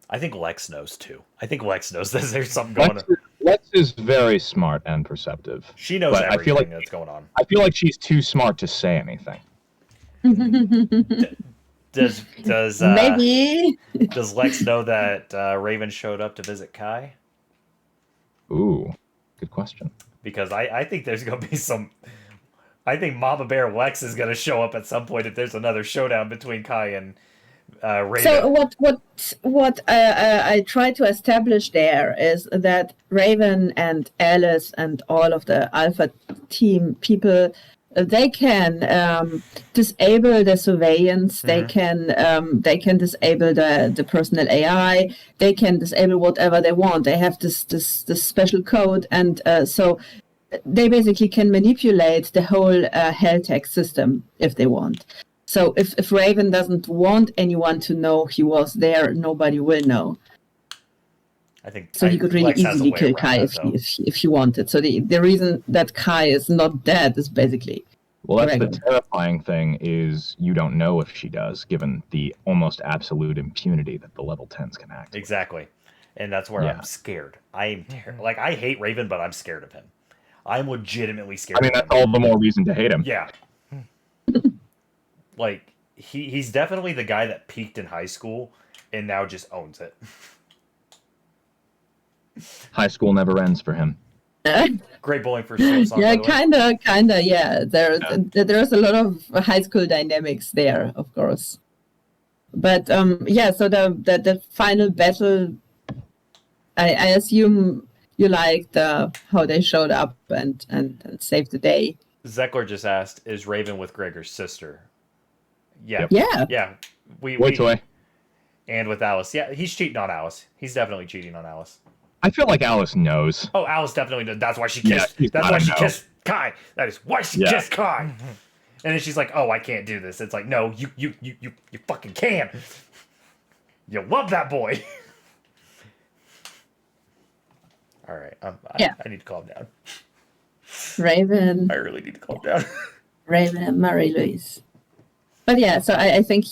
I think Lex knows too. I think Lex knows that there's something going on. Lex is very smart and perceptive. She knows everything that's going on. I feel like she's too smart to say anything. Does Maybe. Does Lex know that Raven showed up to visit Kai? Ooh, good question. Because I think there's going to be some... I think Mama Bear Lex is going to show up at some point if there's another showdown between Kai and Raven. So what I try to establish there is that Raven and Alice and all of the Alpha team people, they can disable the surveillance. Mm-hmm. They can disable the personal AI. They can disable whatever they want. They have this special code, and so they basically can manipulate the whole Helltech system if they want. So if Raven doesn't want anyone to know he was there, nobody will know. I think so. He could really Lex easily kill Kai if he wanted. So the reason that Kai is not dead is basically. Well, that's the terrifying thing, is you don't know if she does, given the almost absolute impunity that the level 10s can act. Exactly, and that's where I'm scared. I hate Raven, but I'm scared of him. I'm legitimately scared. I mean, that's all the more reason to hate him. Yeah. Like, he's definitely the guy that peaked in high school and now just owns it. High school never ends for him. Great Bowling for Soul song. Yeah, kinda. Yeah, there's a lot of high school dynamics there, of course. But yeah. So the final battle, I assume you liked how they showed up and saved the day. Zekler just asked, "Is Raven with Gregor's sister?" Yeah. Yep. Yeah. Toy. And with Alice. Yeah, he's cheating on Alice. He's definitely cheating on Alice. I feel like Alice knows. Oh, Alice definitely does. That's why she kissed. That's why she kissed Kai. That is why she kissed Kai. And then she's like, "Oh, I can't do this." It's like, no, you fucking can. You love that boy. All right. I need to calm down. Raven. I really need to calm down. Raven and Marie-Louise. But yeah, so I think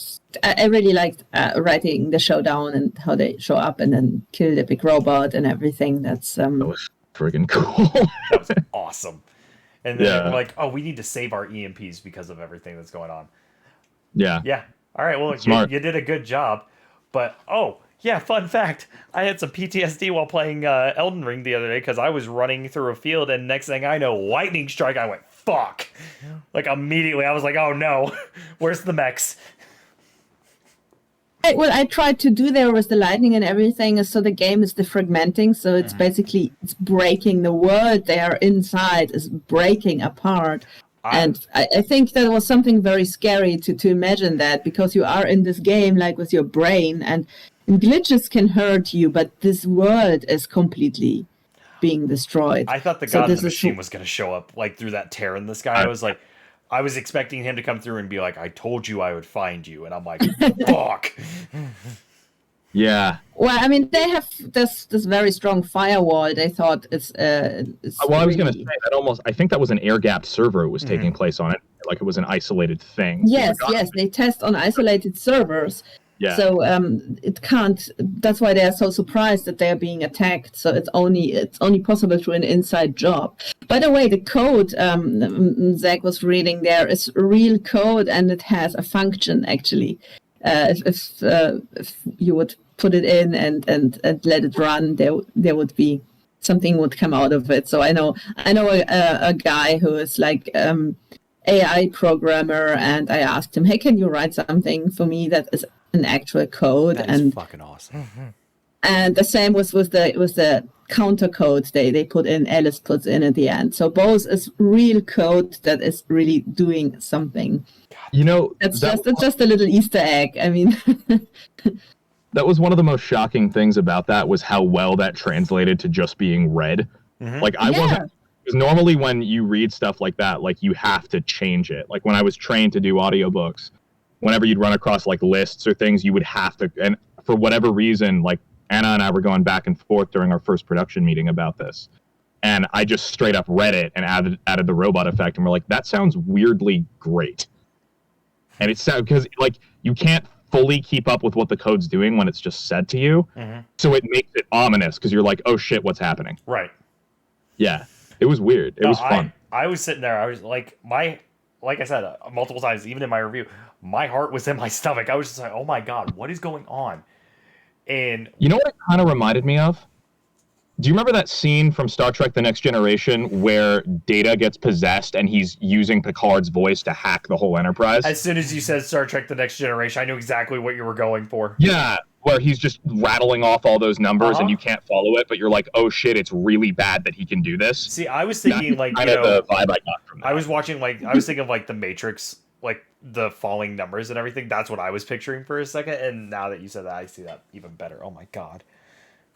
I really liked writing the showdown and how they show up and then kill the big robot and everything. That was friggin' cool. That was awesome. And then they're like, oh, we need to save our EMPs because of everything that's going on. Yeah. Yeah. All right. Well, you did a good job. But, yeah, fun fact. I had some PTSD while playing Elden Ring the other day because I was running through a field, and next thing I know, lightning strike. I went, fuck. Yeah. Like, immediately, I was like, oh, no. Where's the mechs? What I tried to do there with the lightning and everything is so the game is defragmenting. So it's basically, it's breaking the world there inside is breaking apart. And I think that was something very scary to imagine that, because you are in this game like with your brain, and glitches can hurt you, but this world is completely being destroyed. I thought the God of the Machine was going to show up like through that tear in the sky. I was expecting him to come through and be like, "I told you I would find you," and I'm like, "Fuck." Yeah. Well, I mean, they have this very strong firewall. They thought it's Well, I was going to really- say that I think that was an air-gapped server was taking place on it. Like it was an isolated thing. Yes, they test on isolated servers. Yeah. So it can't. That's why they are so surprised that they are being attacked. So it's only possible through an inside job. By the way, the code Zach was reading there is real code, and it has a function actually. If you would put it in and let it run, there would be something would come out of it. So I know a guy who is like AI programmer, and I asked him, hey, can you write something for me that is an actual code? That is and fucking awesome. and the same was the counter code they put in, Alice puts in at the end. So both is real code that is really doing something. You know, It's just a little Easter egg. I mean, that was one of the most shocking things about that was how well that translated to just being read. Like I wasn't, because normally when you read stuff like that, like you have to change it. Like when I was trained to do audiobooks, whenever you'd run across like lists or things, you would have to, and for whatever reason, like Anna and I were going back and forth during our first production meeting about this. And I just straight up read it and added the robot effect. And we're like, that sounds weirdly great. And it's sad because like you can't fully keep up with what the code's doing when it's just said to you. So it makes it ominous because you're like, oh shit, what's happening? Right. Yeah. It was weird. It was fun. I was sitting there. I was like, like I said multiple times, even in my review, my heart was in my stomach. I was just like, oh my God, what is going on? And you know what it kind of reminded me of? Do you remember that scene from Star Trek The Next Generation where Data gets possessed and he's using Picard's voice to hack the whole Enterprise? as soon as you said Star Trek The Next Generation, I knew exactly what you were going for. Yeah, where he's just rattling off all those numbers and you can't follow it, but you're like, oh shit, it's really bad that he can do this. See, I was thinking like, kind of the vibe I got from that. I was watching I was thinking of like The Matrix, like the falling numbers and everything. That's what I was picturing for a second. And now that you said that, I see that even better. Oh my God.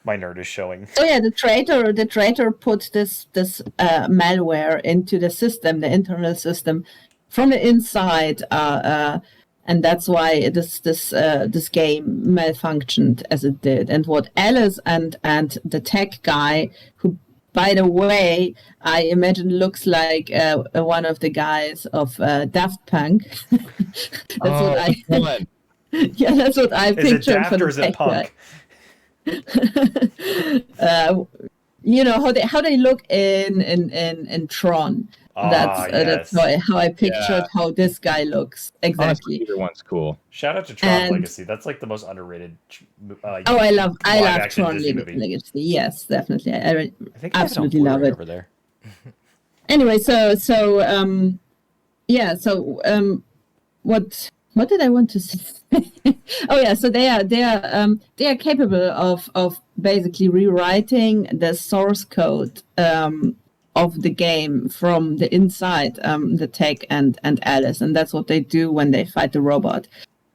My nerd is showing. so yeah, the traitor put this malware into the system, the internal system, from the inside, and that's why this game malfunctioned as it did. And what Alice and the tech guy, who, by the way, I imagine looks like one of the guys of Daft Punk. That's yeah, that's what I pictured. Is it Daft for the or is it tech Punk? guy. You know how they look in Tron. That's how I pictured how this guy looks exactly. Honestly, either one's cool. Shout out to Tron Legacy. That's like the most underrated. I love live-action Tron Disney movie. Legacy. Yes, definitely. I think I absolutely have it on love Blu-ray it. over there. Anyway, what did I want to say? Oh yeah, so they are capable of basically rewriting the source code of the game from the inside, the tech and Alice, and that's what they do when they fight the robot.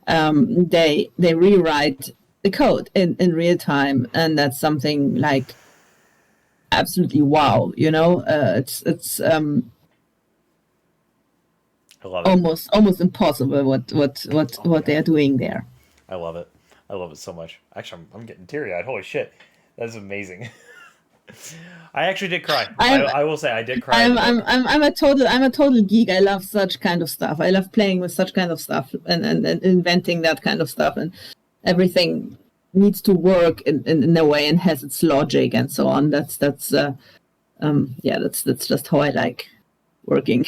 They rewrite the code in real time, and that's something like absolutely wow. You know, it's I love it. almost impossible what they are doing there. I love it. I love it so much. Actually, I'm getting teary-eyed. Holy shit. That's amazing. I actually did cry. I will say I did cry. I'm a total geek. I love such kind of stuff. I love playing with such kind of stuff and inventing that kind of stuff, and everything needs to work in a way and has its logic and so on. That's just how I like working.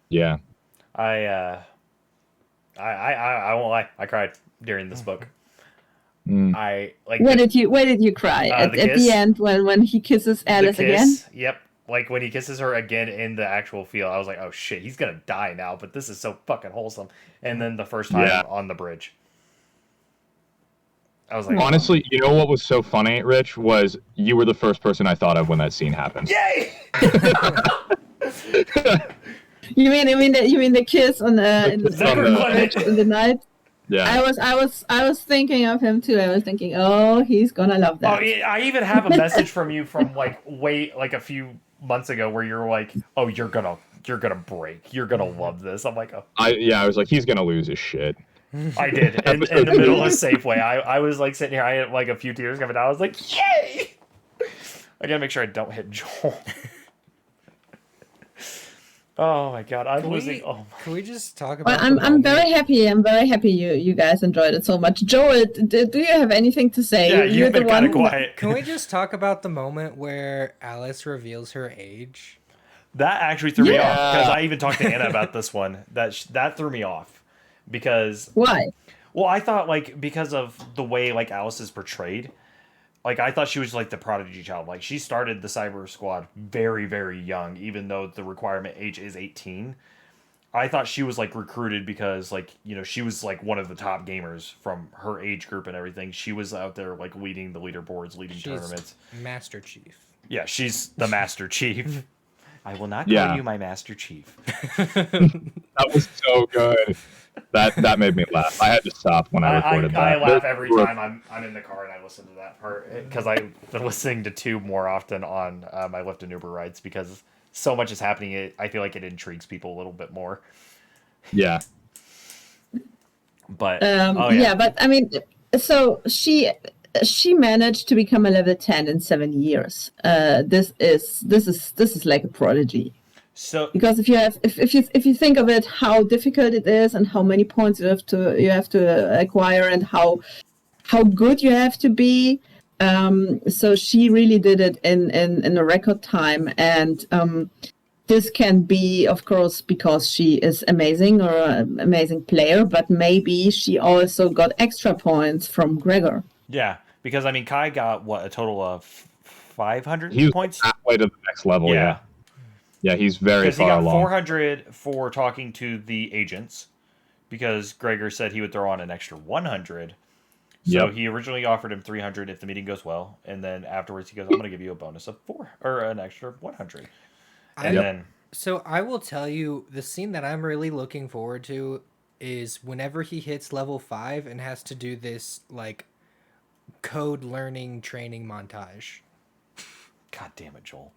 Yeah. I won't lie. I cried during this book. I like. Where did you cry at the end when he kisses Alice again? Yep. Like when he kisses her again in the actual field, I was like, oh shit, he's gonna die now. But this is so fucking wholesome. And then the first time on the bridge, I was like, honestly, you know what was so funny, Rich, was you were the first person I thought of when that scene happened. Yay! You mean the kiss on in the night? Yeah. I was thinking of him too. I was thinking, oh, he's gonna love that. Oh, I even have a message from you from like a few months ago where you're like, oh, you're gonna break. You're gonna love this. I'm like, oh. I was like, he's gonna lose his shit. I did in the middle of Safeway. I was like sitting here. I had like a few tears coming down. I was like, "Yay!" I gotta make sure I don't hit Joel. Oh my god, I'm losing. Can we just talk Well, about? I'm very happy. I'm very happy you guys enjoyed it so much. Joel, do you have anything to say? Yeah, You're you've been kind of quiet. Can we just talk about the moment where Alice reveals her age? That actually threw me Yeah. off because I even talked to Anna about this one. That threw me off because Why? well, I thought like because of the way like Alice is portrayed, like I thought she was like the prodigy child. Like she started the Cyber Squad very very young, even though the requirement age is 18. I thought she was like recruited because like she was like one of the top gamers from her age group and everything. She was out there like leading the leaderboards, leading tournaments. Master Chief. Yeah, she's the Master Chief. I will not call Yeah. you my Master Chief. That was so good. That made me laugh. I had to stop when I recorded that. I laugh every time I'm in the car and I listen to that part because I've been listening to Tube more often on my Lyft and Uber rides because so much is happening. I feel like it intrigues people a little bit more. Yeah. But yeah, but I mean, so she managed to become a level 10 in 7 years. This is like a prodigy. So Because if you think of it, how difficult it is and how many points you have to acquire and how good you have to be. So she really did it in a record time, and this can be, of course, because she is amazing or an amazing player, but maybe she also got extra points from Gregor. yeah, because I mean Kai got what a total of 500 He was points. halfway to the next level. Yeah. Yeah, he's very Because he far got along. 400 for talking to the agents, because Gregor said he would throw on an extra 100. So Yep. he originally offered him 300 if the meeting goes well, and then afterwards he goes, "I'm going to give you a bonus of 4 or an extra 100." And then So I will tell you, the scene that I'm really looking forward to is whenever he hits level 5 and has to do this like code learning training montage. God damn it, Joel.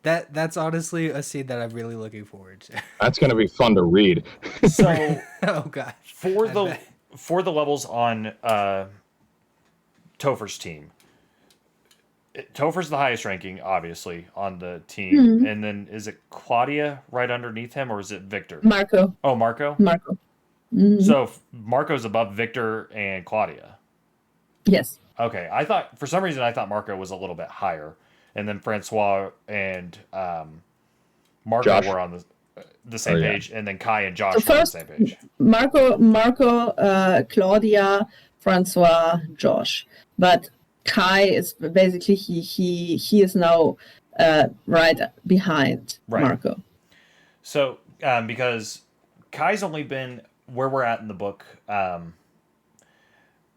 That's honestly a scene that I'm really looking forward to. That's going to be fun to read. So Oh gosh. for I the bet. for the levels on Topher's team, Topher's the highest ranking, obviously, on the team, and then is it Claudia right underneath him, or is it Victor? Marco. Oh, Marco. So Marco's above Victor and Claudia. Yes. Okay, for some reason I thought Marco was a little bit higher, and then Francois and Marco Josh. were on the same yeah. page, and then Kai and Josh So were on the first, same page. Marco, Claudia, Francois, Josh. But Kai is basically he is now right behind Right. Marco. So because Kai's only been where we're at in the book,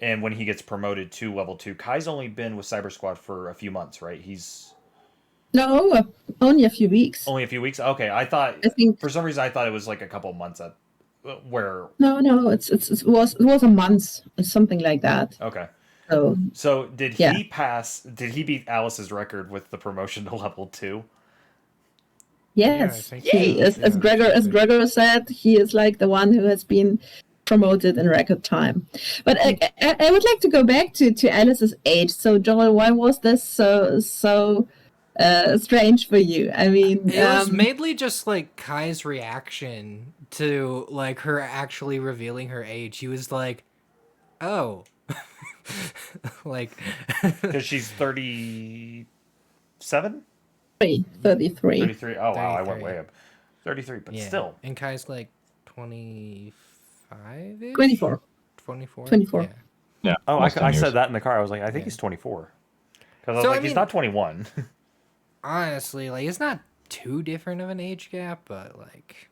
and when he gets promoted to level 2, Kai's only been with Cyber Squad for a few months, right? He's No, only a few weeks. only a few weeks. Okay, I think for some reason I thought it was like a couple months at where. No, it was a month, something like that. Okay. So did he pass? Did he beat Alice's record with the promotion to level 2? yes, think he so. as Yeah, Gregor said, he is like the one who has been promoted in record time. But I would like to go back to Alice's age. So Joel, why was this so strange for you? I mean, It was mainly just like Kai's reaction to like her actually revealing her age. He was like, "Oh." Like Because she's 37? 33. 33. Oh, wow, I went 33. way up. 33, but yeah. still. And Kai's like 25-ish? 24. 24. 24. Yeah. Yeah. Oh, almost 10 I years. said that in the car. I was like, I think he's 24. Because I was So, like, I he's mean- not 21. Honestly, like it's not too different of an age gap, but like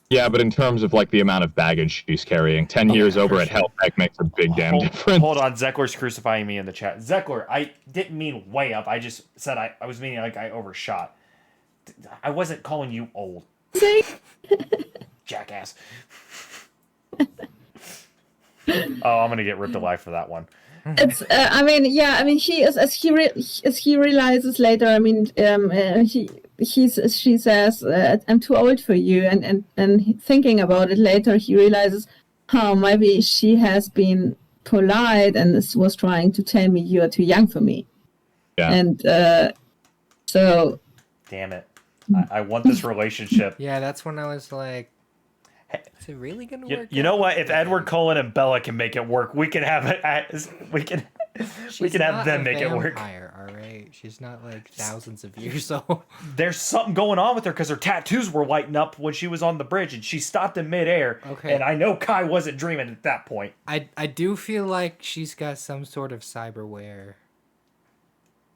Yeah, but in terms of like the amount of baggage she's carrying, 10 years over at Helltech makes a big damn difference. Hold on, Zeckler's crucifying me in the chat. Zeckler, I didn't mean way up. I just said I was meaning like I overshot. I wasn't calling you old, jackass. Oh, I'm gonna get ripped alive for that one. It's I mean he is as he realizes later. I mean she says I'm too old for you, and thinking about it later he realizes, how maybe she has been polite and was trying to tell me you are too young for me. Yeah. And so Damn it. I want this relationship. Yeah, that's when I was like, is it really gonna work? You know out? what? If Edward Cullen and Bella can make it work, we can have it. We can She's have not them a make it work. vampire, all right? She's not like thousands of years old. There's something going on with her because her tattoos were lighting up when she was on the bridge, and she stopped in midair. Okay. And I know Kai wasn't dreaming at that point. I do feel like she's got some sort of cyberware.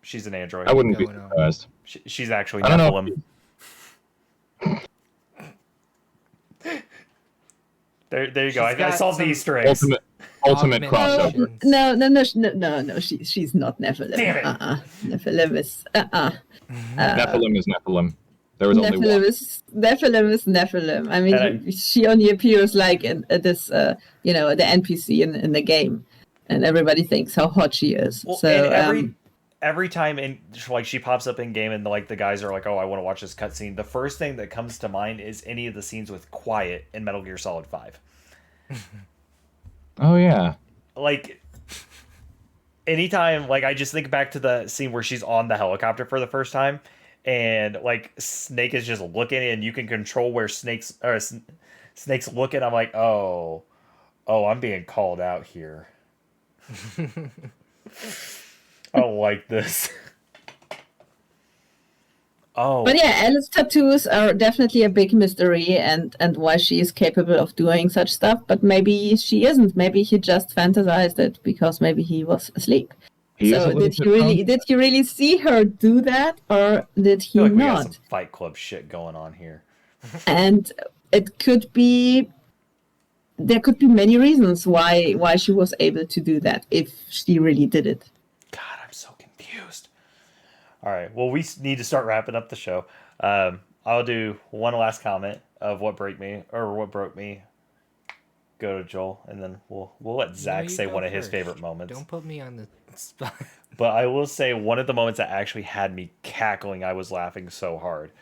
She's an android. I wouldn't be Going on. surprised. She's actually I don't know. Nephilim. There you go. She's I got solved the some Easter eggs. Ultimate Augmentations. crossover. no, she's not Nephilim. Damn it. Nephilim is Nephilim is Nephilim. There was only Nephilim one. is Nephilim. I mean, And she only appears like in this, the NPC in the game, and everybody thinks how hot she is. Well, So and every time she pops up in game and like the guys are like, oh, I want to watch this cutscene. The first thing that comes to mind is any of the scenes with Quiet in Metal Gear Solid 5. Oh yeah. Like anytime, like I just think back to the scene where she's on the helicopter for the first time, and like Snake is just looking, and you can control where Snake's looking. I'm like, oh, I'm being called out here. I don't like this. Oh. But yeah, Alice's tattoos are definitely a big mystery, and why she is capable of doing such stuff. But maybe she isn't. Maybe he just fantasized it because maybe he was asleep. He is a So little did bit he really see her do that, or did I he feel like we got not? some Fight Club shit going on here. And it could be. There could be many reasons why she was able to do that if she really did it. God, I'm so confused. All right. Well, we need to start wrapping up the show. I'll do one last comment of what broke me. Go to Joel, and then we'll let Zach you say go one of his first. favorite moments. Don't put me on the spot. But I will say one of the moments that actually had me cackling, I was laughing so hard,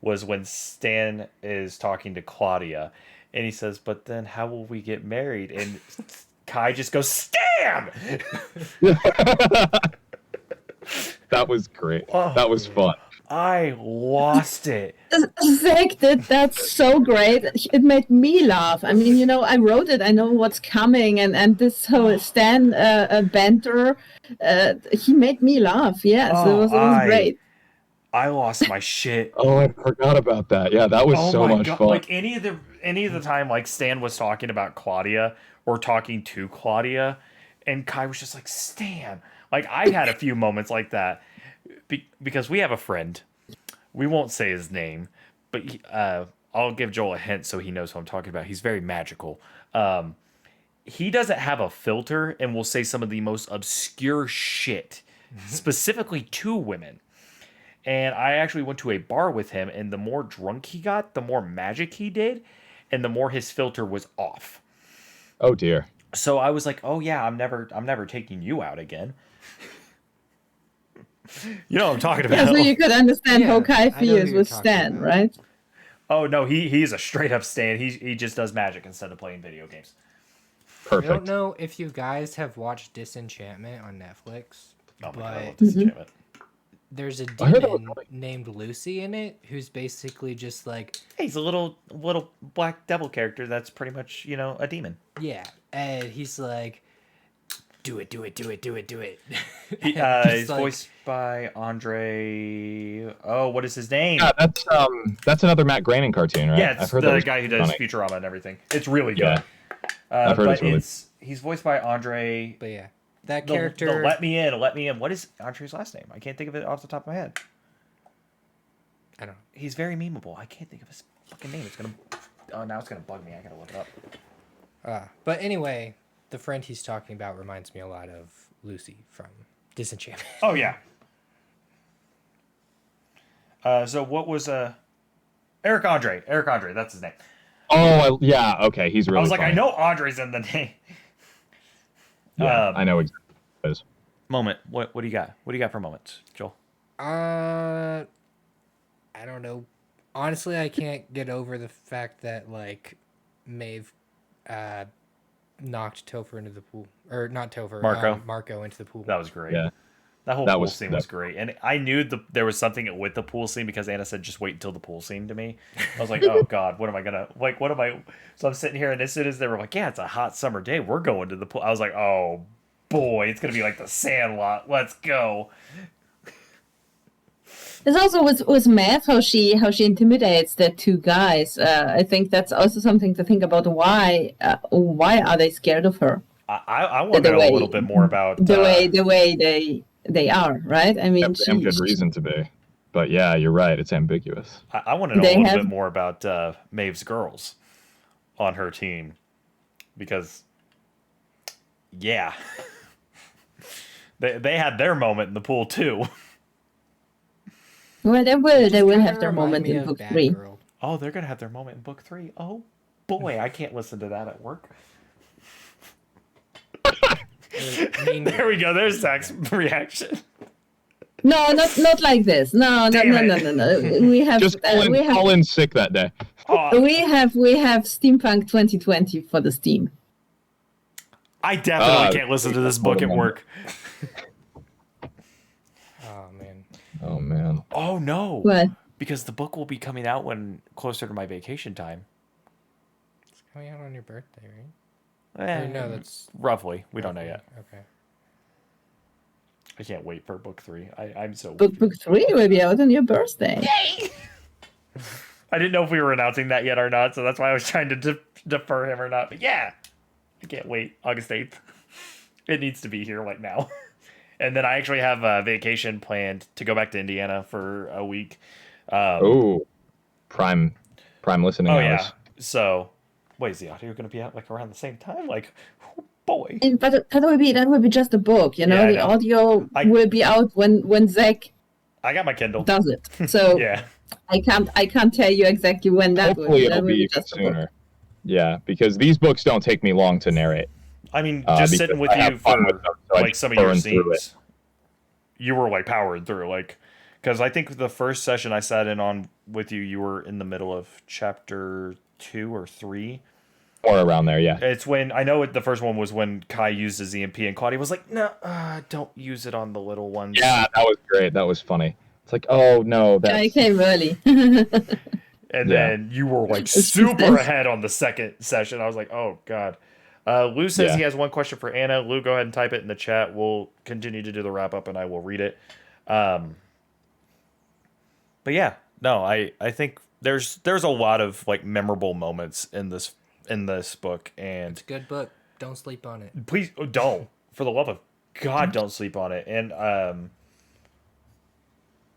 was when Stan is talking to Claudia, and he says, "But then how will we get married?" And Kai just goes, "Stan!" That was great. Oh. That was fun. I lost it. Zach did that so great. It made me laugh. I mean, I wrote it. I know what's coming, and this whole Stan banter, he made me laugh. Yes, it was great. I lost my shit. Oh, I forgot about that. Yeah, that was so much fun. Like any of the time, like Stan was talking about Claudia or talking to Claudia, and Kai was just like, "Stan." Like I had a few moments like that because we have a friend. We won't say his name, but I'll give Joel a hint so he knows who I'm talking about. He's very magical. He doesn't have a filter and will say some of the most obscure shit, specifically to women. And I actually went to a bar with him, and the more drunk he got, the more magic he did, and the more his filter was off. Oh dear. So I was like, "Oh yeah, I'm never taking you out again." You know what I'm talking about. Yeah, so you could understand Yeah, how Kai I know who feels you're with talking Stan, about. right? Oh no, he's a straight up Stan. He just does magic instead of playing video games. I Perfect. don't know if you guys have watched Disenchantment on Netflix, Oh my god, I love but Disenchantment. there's a I heard that was demon named Lucy in it who's basically just like, Hey, he's a little black devil character that's pretty much, a demon. yeah, and he's like, do it. He's Just like- voiced by Andre. Oh, what is his name? Yeah, that's another Matt Groening cartoon, right? Yeah, it's I've heard that the was guy who does funny. Futurama and everything. It's really good. Yeah. I've heard but it's really- he's voiced by Andre. But yeah, that The character. Let Me In. What is Andre's last name? I can't think of it off the top of my head. I don't know. He's very memeable. I can't think of his fucking name. Now it's gonna bug me. I gotta look it up. But anyway, the friend he's talking about reminds me a lot of Lucy from Disenchantment. Oh yeah. So what was Eric Andre? Eric Andre, that's his name. Oh, yeah. Okay, he's really. I was like, funny. I know Andre's in the name. Yeah, I know exactly what it is. Moment. What do you got? What do you got for moments, Joel? I don't know. Honestly, I can't get over the fact that like Maeve knocked Topher into the pool, or not Topher, Marco into the pool. That was great. Yeah. That whole That pool was- scene that- was great, and I knew there was something with the pool scene because Anna said just wait until the pool scene to me. I was like, oh god, what am I gonna like? What am I? So I'm sitting here, and as soon as they were like, yeah, it's a hot summer day, we're going to the pool. I was like, oh boy, it's gonna be like the Sandlot. Let's go. There's also with Math how she intimidates the two guys. I think that's also something to think about. Why are they scared of her? I want to know a little bit more about the way they are, right? I mean, damn good reason to be. But yeah, you're right. It's ambiguous. I want to know a little bit more about Maeve's girls on her team because, yeah, they had their moment in the pool too. Well, they will have their moment in book 3. Oh, they're gonna have their moment in book 3. Oh boy, I can't listen to that at work. There we go. There's Zach's reaction. No, not like this. No. We have Just call in sick that day. Oh, we have Steampunk 2020 for the Steam. I definitely can't listen to this book at work. Oh man. Oh man. Oh no. What? Because the book will be coming out when closer to my vacation time. It's coming out on your birthday, right? Eh, no, that's roughly. We don't know yet. Okay. I can't wait for book 3. I'm so. Book 3 will be out on your birthday. I didn't know if we were announcing that yet or not, so that's why I was trying to defer him or not. But yeah, I can't wait. August 8th. It needs to be here like now. And then I actually have a vacation planned to go back to Indiana for a week. Prime listening Oh hours. yeah. So, wait, is the audio going to be out like around the same time? Like, oh, boy. But that will be just a book, you know. Yeah, I the know. audio will be out when Zach I got my Kindle. does it. So Yeah. I can't tell you exactly when that will Hopefully be. it'll That will be be even just a book. sooner. Yeah, because these books don't take me long to narrate. I mean, just sitting with I have you fun for with them, so I like just some of your burn through it. scenes, you were like powering through, like, because I think the first session I sat in on with you, you were in the middle of chapter 2 or 3. Or around there, yeah. It's when I know the first one was when Kai used his EMP and Claudia was like, "No, don't use it on the little ones." Yeah, that was great. That was funny. It's like, oh no, that's I came early. And Yeah. then you were like It's super just- ahead on the second session. I was like, "Oh god." Lou says Yeah. he has one question for Anna. Lou, go ahead and type it in the chat. We'll continue to do the wrap up, and I will read it. But yeah, no, I think there's a lot of like memorable moments in this book, and It's a good book. Don't sleep on it. please don't, for the love of God, don't sleep on it. And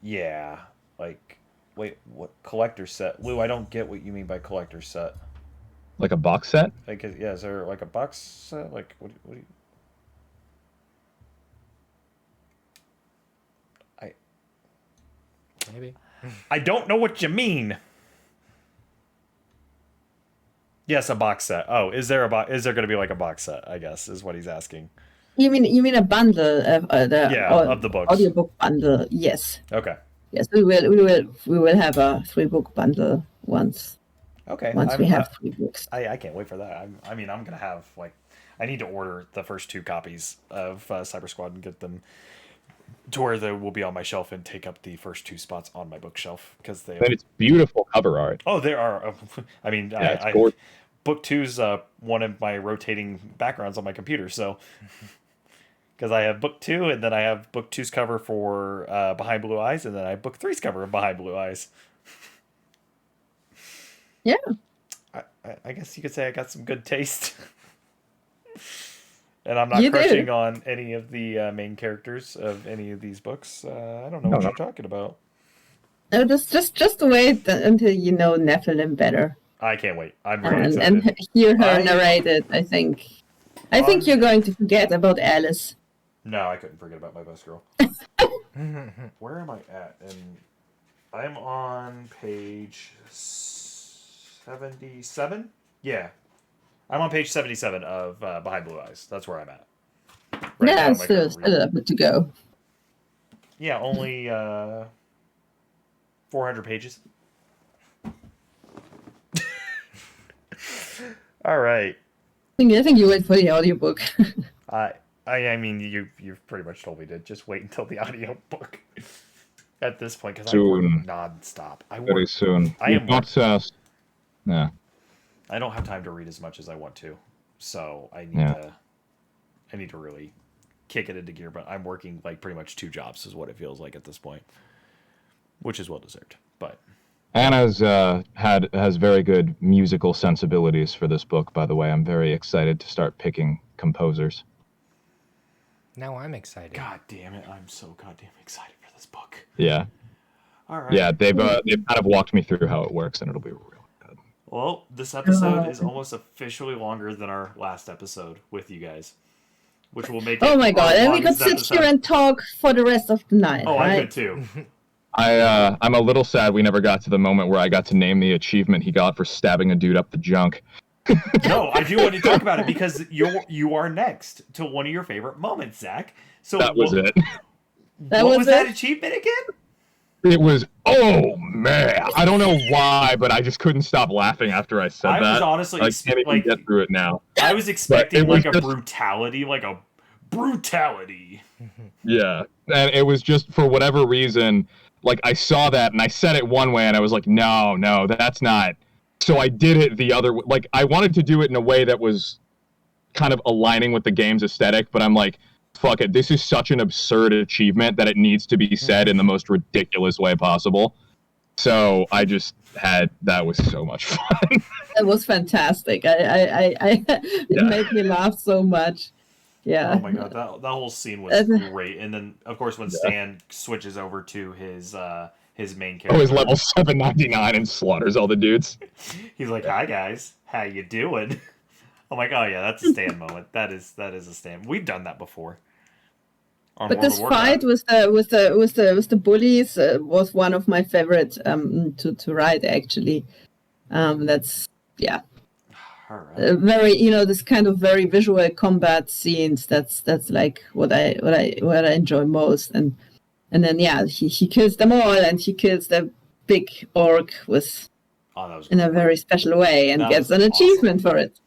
yeah, like, wait, what collector set? Lou, I don't get what you mean by collector set. like a box set. Like, yeah, is there like a box set? Like, what do you... Maybe. I don't know what you mean. Yes, a box set. Oh, is there going to be like a box set? I guess is what he's asking. You mean a bundle of of the books. audiobook bundle? Yes. Okay. Yes, we will have a 3-book bundle once Okay. we have 3 books. I can't wait for that. I mean, I'm gonna have like, I need to order the first 2 copies of Cyber Squad and get them to where they will be on my shelf and take up the first 2 spots on my bookshelf because they. And it's beautiful cover art. Oh, there are. I mean, Yeah, it's gorgeous. book 2's one of my rotating backgrounds on my computer, so. Because I have book 2, and then I have book 2's cover for Behind Blue Eyes, and then I have book 3's cover of Behind Blue Eyes. Yeah. I guess you could say I got some good taste. And I'm not You do. crushing on any of the main characters of any of these books. I don't know what you're talking about. No, just wait until you know Nephilim better I can't wait. I'm really excited. and hear her narrate it. I think you're going to forget about Alice. No, I couldn't forget about my best girl. Where am I at? And I'm on page 77? Yeah. I'm on page 77 of Behind Blue Eyes. That's where I'm at. Right now, Yeah, my still current read. a bit to go. Yeah, only 400 pages. All right. I think you wait for the audiobook. I mean, you've pretty much told me to just wait until the audiobook at this point because I Soon. work nonstop. Very soon. I am not. Yeah. I don't have time to read as much as I want to, so I need to really kick it into gear. But I'm working like pretty much 2 jobs, is what it feels like at this point, which is well deserved. But Anna's has very good musical sensibilities for this book. By the way, I'm very excited to start picking composers. Now I'm excited. God damn it, I'm so goddamn excited for this book. Yeah. All right. Yeah, they've kind of walked me through how it works, and it'll be real good. Well, this episode is almost officially longer than our last episode with you guys, which will make it Oh my god! our And we could longest sit episode. here and talk for the rest of the night. Oh, right? I could too. I'm a little sad we never got to the moment where I got to name the achievement he got for stabbing a dude up the junk. No, I do want to talk about it because you are next to one of your favorite moments, Zach. So That was it. What was that achievement again? It was, oh man, I don't know why, but I just couldn't stop laughing after I said that. I was honestly I can't even get through it now. I was expecting was like a just- brutality. Yeah, and it was just for whatever reason, like I saw that and I said it one way and I was like, no, that's not. So I did it the other way. Like I wanted to do it in a way that was kind of aligning with the game's aesthetic, but I'm like, fuck it, this is such an absurd achievement that it needs to be said in the most ridiculous way possible. So I just that was so much fun. That was fantastic. It made me laugh so much. Yeah. Oh my god, that whole scene was great. And then of course when Stan switches over to his main character. Oh, he's level 799 and slaughters all the dudes. He's like, "Hi guys, how you doing?" I'm like, "Oh yeah, that's a Stan moment. That is a Stan. We've done that before." On But World this of Warcraft. fight with the bullies was one of my favorite to write actually. That's All right. very this kind of very visual combat scenes. That's like what I enjoy most. And then he kills them all and he kills the big orc with Oh, that was in a very special way and That gets was an achievement for it.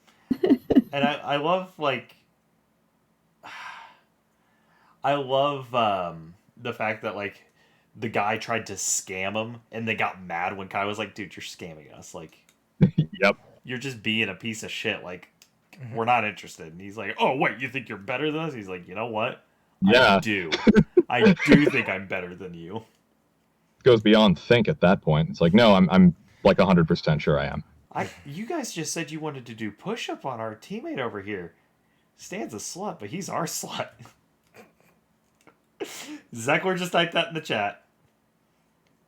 And I love like the fact that like the guy tried to scam him and they got mad when Kai was like, "Dude, you're scamming us. Like, Yep. you're just being a piece of shit. Like, we're not interested." And he's like, "Oh wait, you think you're better than us?" He's like, "You know what? Yeah. I do. I do think I'm better than you." Goes beyond think at that point. It's like, no, I'm like 100% sure I am. You guys just said you wanted to do push-up on our teammate over here. Stan's a slut, but he's our slut. Zekler just typed that in the chat.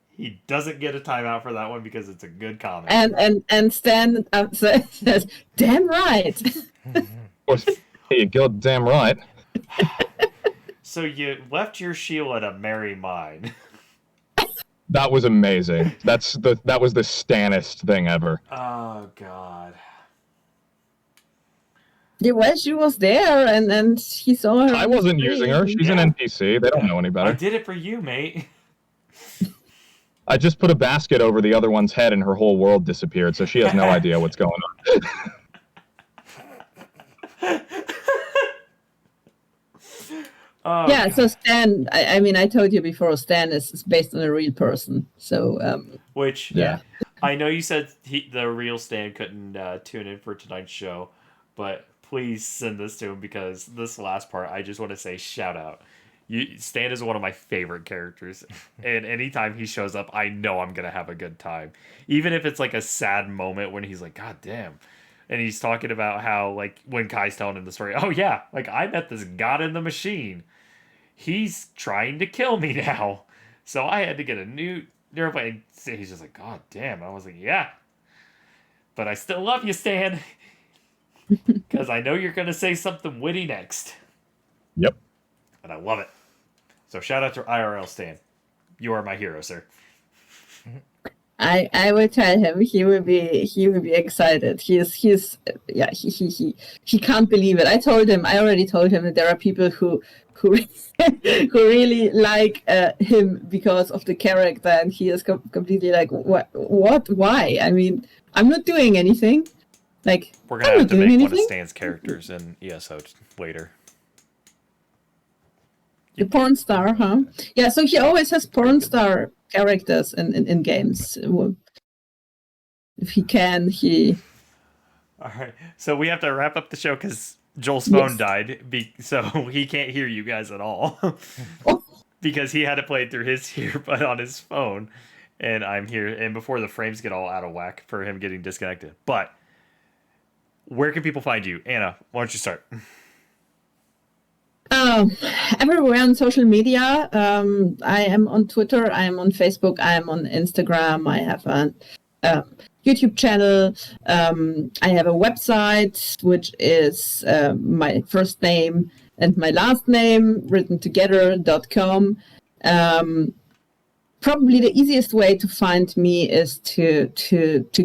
He doesn't get a timeout for that one because it's a good comment. And Stan says, "Damn right." Of course, hey, you're damn right. So you left your shield to marry mine. That was amazing. That was the Stanist thing ever. Oh god. Yeah, well, she was there, and he saw her. I wasn't using her. She's an NPC. They don't know any I better. did it for you, mate. I just put a basket over the other one's head and her whole world disappeared, so she has no idea what's going on. Oh, Yeah, God. so Stan, I mean, I told you before, Stan is based on a real person. So, Which Yeah. I know you said the real Stan couldn't tune in for tonight's show, but please send this to him because this last part, I just want to say shout out. Stan is one of my favorite characters, and anytime he shows up, I know I'm gonna have a good time, even if it's like a sad moment when he's like, "God damn," and he's talking about how like when Kai's telling him the story, "Oh yeah, like I met this god in the machine. He's trying to kill me now, so I had to get a new airplane." He's just like, "God damn," I was like, "Yeah, but I still love you, Stan." Because I know you're going to say something witty next. Yep. And I love it. So shout out to IRL Stan. You are my hero, sir. I will tell him he will be excited. He can't believe it. I already told him that there are people who really like him because of the character, and he is completely like, what, why? I mean, I'm not doing anything. Like, We're gonna I'm have not to doing make one of anything. Stan's characters in ESO later. The porn star, huh? Yeah, so he always has porn good. star characters in games. If he can, he. All right, so we have to wrap up the show because Joel's phone Yes. died, so he can't hear you guys at all Oh, because he had to play it through his earbud on his phone, and I'm here. And before the frames get all out of whack for him getting disconnected, but where can people find you, Anna? Why don't you start? um, everywhere on social media. I am on Twitter. I am on Facebook. I am on Instagram. I have a YouTube channel. I have a website, which is my first name and my last name written together.com. Probably the easiest way to find me is to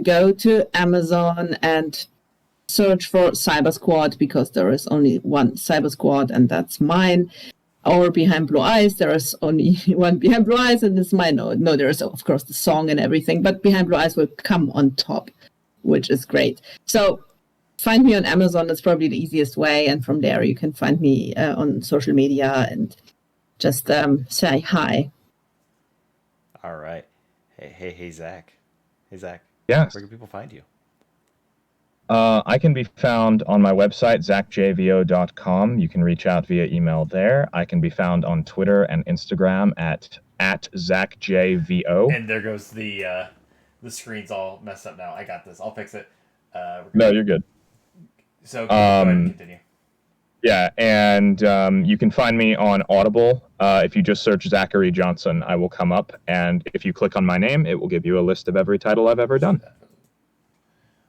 go to Amazon and search for Cyber Squad, because there is only one Cyber Squad, and that's mine. Or Behind Blue Eyes, there is only one Behind Blue Eyes, and it's mine. No, there is of course the song and everything, but Behind Blue Eyes will come on top, which is great. So find me on Amazon. That's probably the easiest way, and from there you can find me on social media and just say hi. All right. Hey, Zach. Hey, Zach. Yes. Where can people find you? I can be found on my website, zachjvo.com. You can reach out via email there. I can be found on Twitter and Instagram at ZachJVO. And there goes the screen's all messed up now. I got this. I'll fix it. No, you're good. So go ahead and continue. Yeah, and you can find me on Audible. If you just search Zachary Johnson, I will come up. And if you click on my name, it will give you a list of every title I've ever done.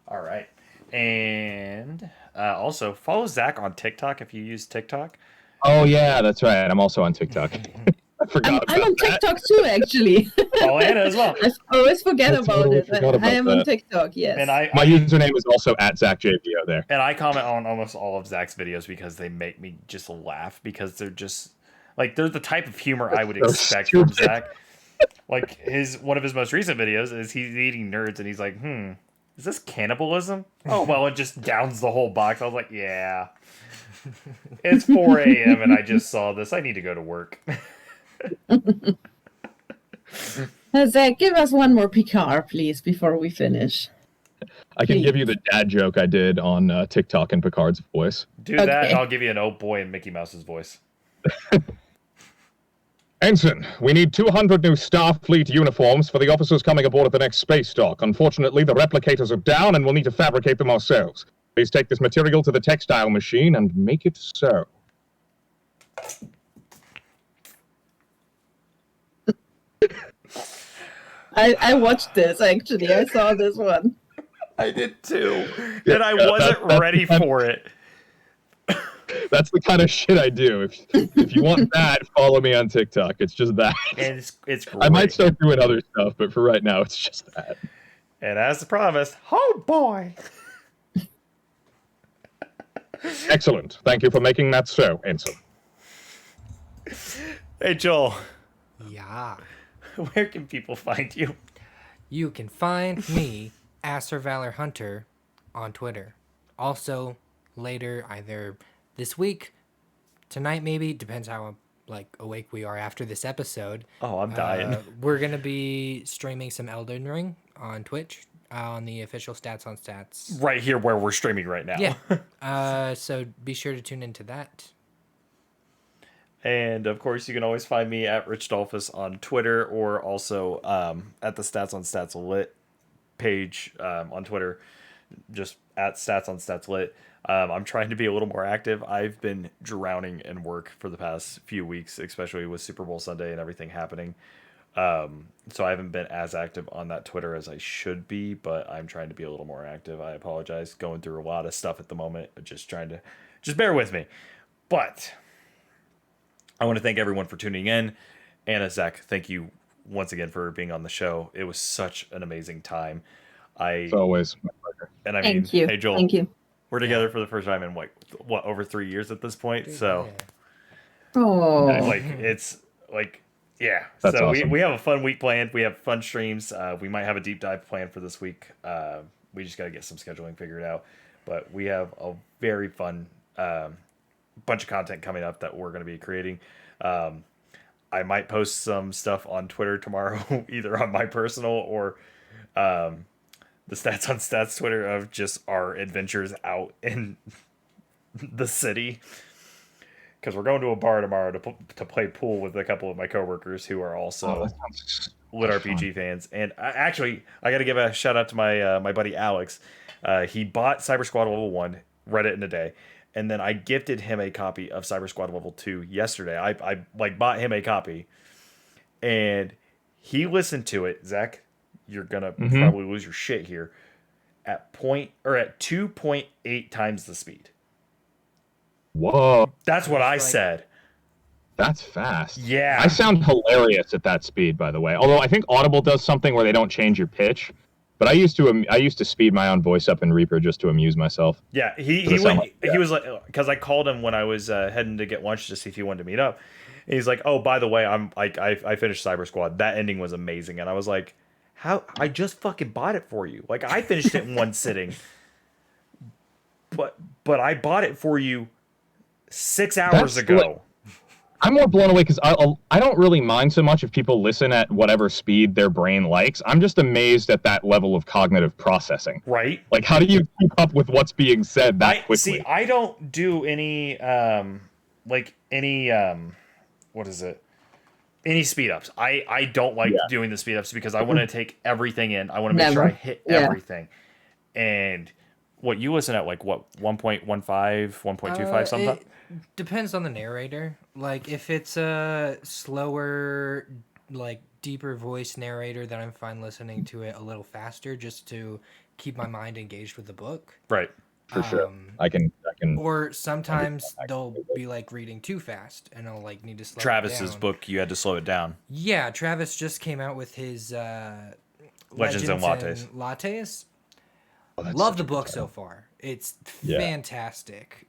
All right. And also follow Zach on TikTok if you use TikTok. Oh, yeah, that's right. I'm also on TikTok. I forgot I'm on about that. TikTok too, actually. Follow Anna as well. I always forget I about totally it. forgot about I am on that. TikTok, yes. And My username is also at ZachJVO there. And I comment on almost all of Zach's videos because they make me just laugh, because they're just like, they're the type of humor I would So expect from stupid. Zach. Like one of his most recent videos is he's eating nerds and he's like, is this cannibalism? Oh, well, it just downs the whole box. I was like, yeah. It's 4 a.m. and I just saw this. I need to go to work. Zach, give us one more Picard, please, before we finish. I can give you the dad joke I did on TikTok in Picard's voice. Do that, Okay. and I'll give you an oh boy in Mickey Mouse's voice. Ensign, we need 200 new Starfleet uniforms for the officers coming aboard at the next space dock. Unfortunately, the replicators are down and we'll need to fabricate them ourselves. Please take this material to the textile machine and make it so. I watched this, actually. I saw this one. I did too. And I wasn't ready for it. That's the kind of shit I do. If you want that, follow me on TikTok. It's just that. And it's great. I might start doing other stuff, but for right now, it's just that. And as promised, oh boy. Excellent. Thank you for making that so, Ensign. Hey Joel, Yeah. where can people find you? You can find me, Asser Valor Hunter, on Twitter. Also, later, either this week, tonight maybe, depends how awake we are after this episode. Oh, I'm dying. We're gonna be streaming some Elden Ring on Twitch, on the official Stats on Stats. Right here where we're streaming right now. Yeah. So be sure to tune into that. And of course, you can always find me at Rich Dolphus on Twitter, or also at the Stats on Stats Lit page on Twitter, just at Stats on Stats Lit. I'm trying to be a little more active. I've been drowning in work for the past few weeks, especially with Super Bowl Sunday and everything happening. So I haven't been as active on that Twitter as I should be, but I'm trying to be a little more active. I apologize. Going through a lot of stuff at the moment. Just bear with me. But I want to thank everyone for tuning in. Anna, Zach, thank you once again for being on the show. It was such an amazing time. It's always my pleasure. And I mean, Thank you. hey Joel, Thank you. we're together for the first time in what over 3 years at this point. So Oh, it's yeah. That's so awesome. we have a fun week planned. We have fun streams. We might have a deep dive planned for this week. We just got to get some scheduling figured out. But we have a very fun bunch of content coming up that we're going to be creating. I might post some stuff on Twitter tomorrow, either on my personal or the Stats on Stats Twitter of just our adventures out in the city. Because we're going to a bar tomorrow to play pool with a couple of my coworkers who are also Lit RPG fans. And I got to give a shout out to my buddy Alex. He bought Cyber Squad Level 1, read it in a day, and then I gifted him a copy of Cyber Squad Level 2 yesterday. I bought him a copy, and he listened to it. Zach, you're gonna probably lose your shit here. At 2.8 times the speed. Whoa. That's what I said. That's fast. Yeah. I sound hilarious at that speed, by the way. Although I think Audible does something where they don't change your pitch. But I used to speed my own voice up in Reaper just to amuse myself. Yeah, he was like, because I called him when I was heading to get lunch to see if he wanted to meet up. And he's like, "Oh, by the way, I finished Cyber Squad. That ending was amazing." And I was like, "How? I just fucking bought it for you. Like I finished it in one sitting. But I bought it for you 6 hours ago." I'm more blown away because I don't really mind so much if people listen at whatever speed their brain likes. I'm just amazed at that level of cognitive processing. Right? Like, how do you keep up with what's being said that quickly? See, I don't do any what is it? Any speed ups. I don't like doing the speed ups because I want to take everything in. I want to make sure I hit everything. And what you listen at, like what, 1.15, 1.25 something? It depends on the narrator. Like if it's a slower, like deeper voice narrator, then I'm fine listening to it a little faster just to keep my mind engaged with the book. Right. For sure. I can. Or sometimes they'll be like reading too fast and I'll like need to slow Travis's it down. book, you had to slow it down. Yeah, Travis just came out with his Legends and Lattes. Lattes. Oh, Love the book so far. It's fantastic.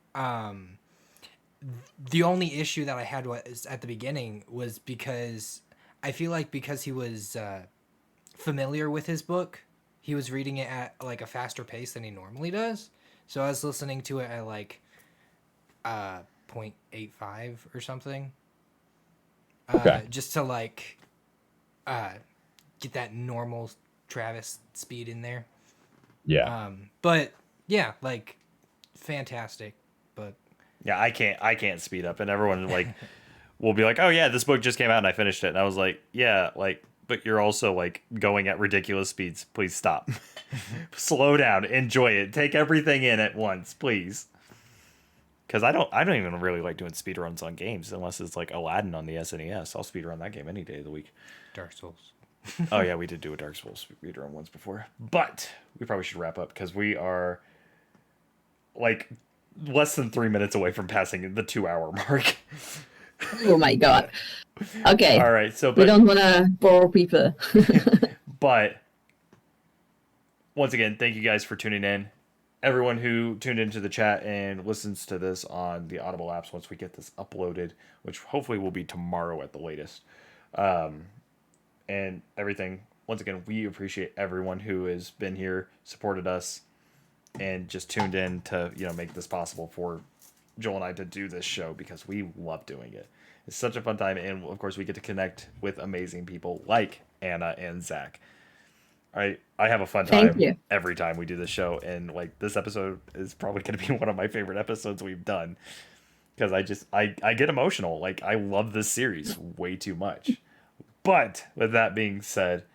The only issue that I had was at the beginning was because I feel like because he was familiar with his book, he was reading it at like a faster pace than he normally does. So I was listening to it at like 0.85 or something. Okay. Just to like get that normal Travis speed in there. Yeah. But yeah, like fantastic. But Yeah, I can't speed up, and everyone like will be like, "Oh yeah, this book just came out and I finished it." And I was like, "Yeah, like, but you're also like going at ridiculous speeds. Please stop. Slow down. Enjoy it. Take everything in at once, please." Because I don't even really like doing speedruns on games unless it's like Aladdin on the SNES. I'll speedrun that game any day of the week. Dark Souls. Oh yeah, we did do a Dark Souls speedrun once before. But we probably should wrap up because we are like less than 3 minutes away from passing the 2-hour mark. Oh my god. Okay. All right, so we don't want to bore people. But once again, thank you guys for tuning in. Everyone who tuned into the chat and listens to this on the Audible apps once we get this uploaded, which hopefully will be tomorrow at the latest. And everything. Once again, we appreciate everyone who has been here, supported us, and just tuned in to, make this possible for Joel and I to do this show because we love doing it. It's such a fun time, and of course we get to connect with amazing people like Anna and Zach. I have a fun time every time we do this show, and like this episode is probably going to be one of my favorite episodes we've done because I get emotional. Like I love this series way too much. But with that being said,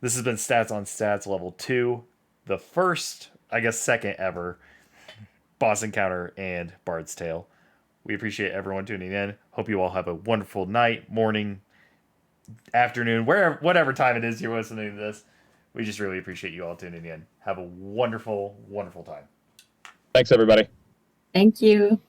this has been Stats on Stats Level 2, the first, I guess second ever boss encounter and Bard's Tale. We appreciate everyone tuning in. Hope you all have a wonderful night, morning, afternoon, whatever time it is you're listening to this. We just really appreciate you all tuning in. Have a wonderful, wonderful time. Thanks, everybody. Thank you.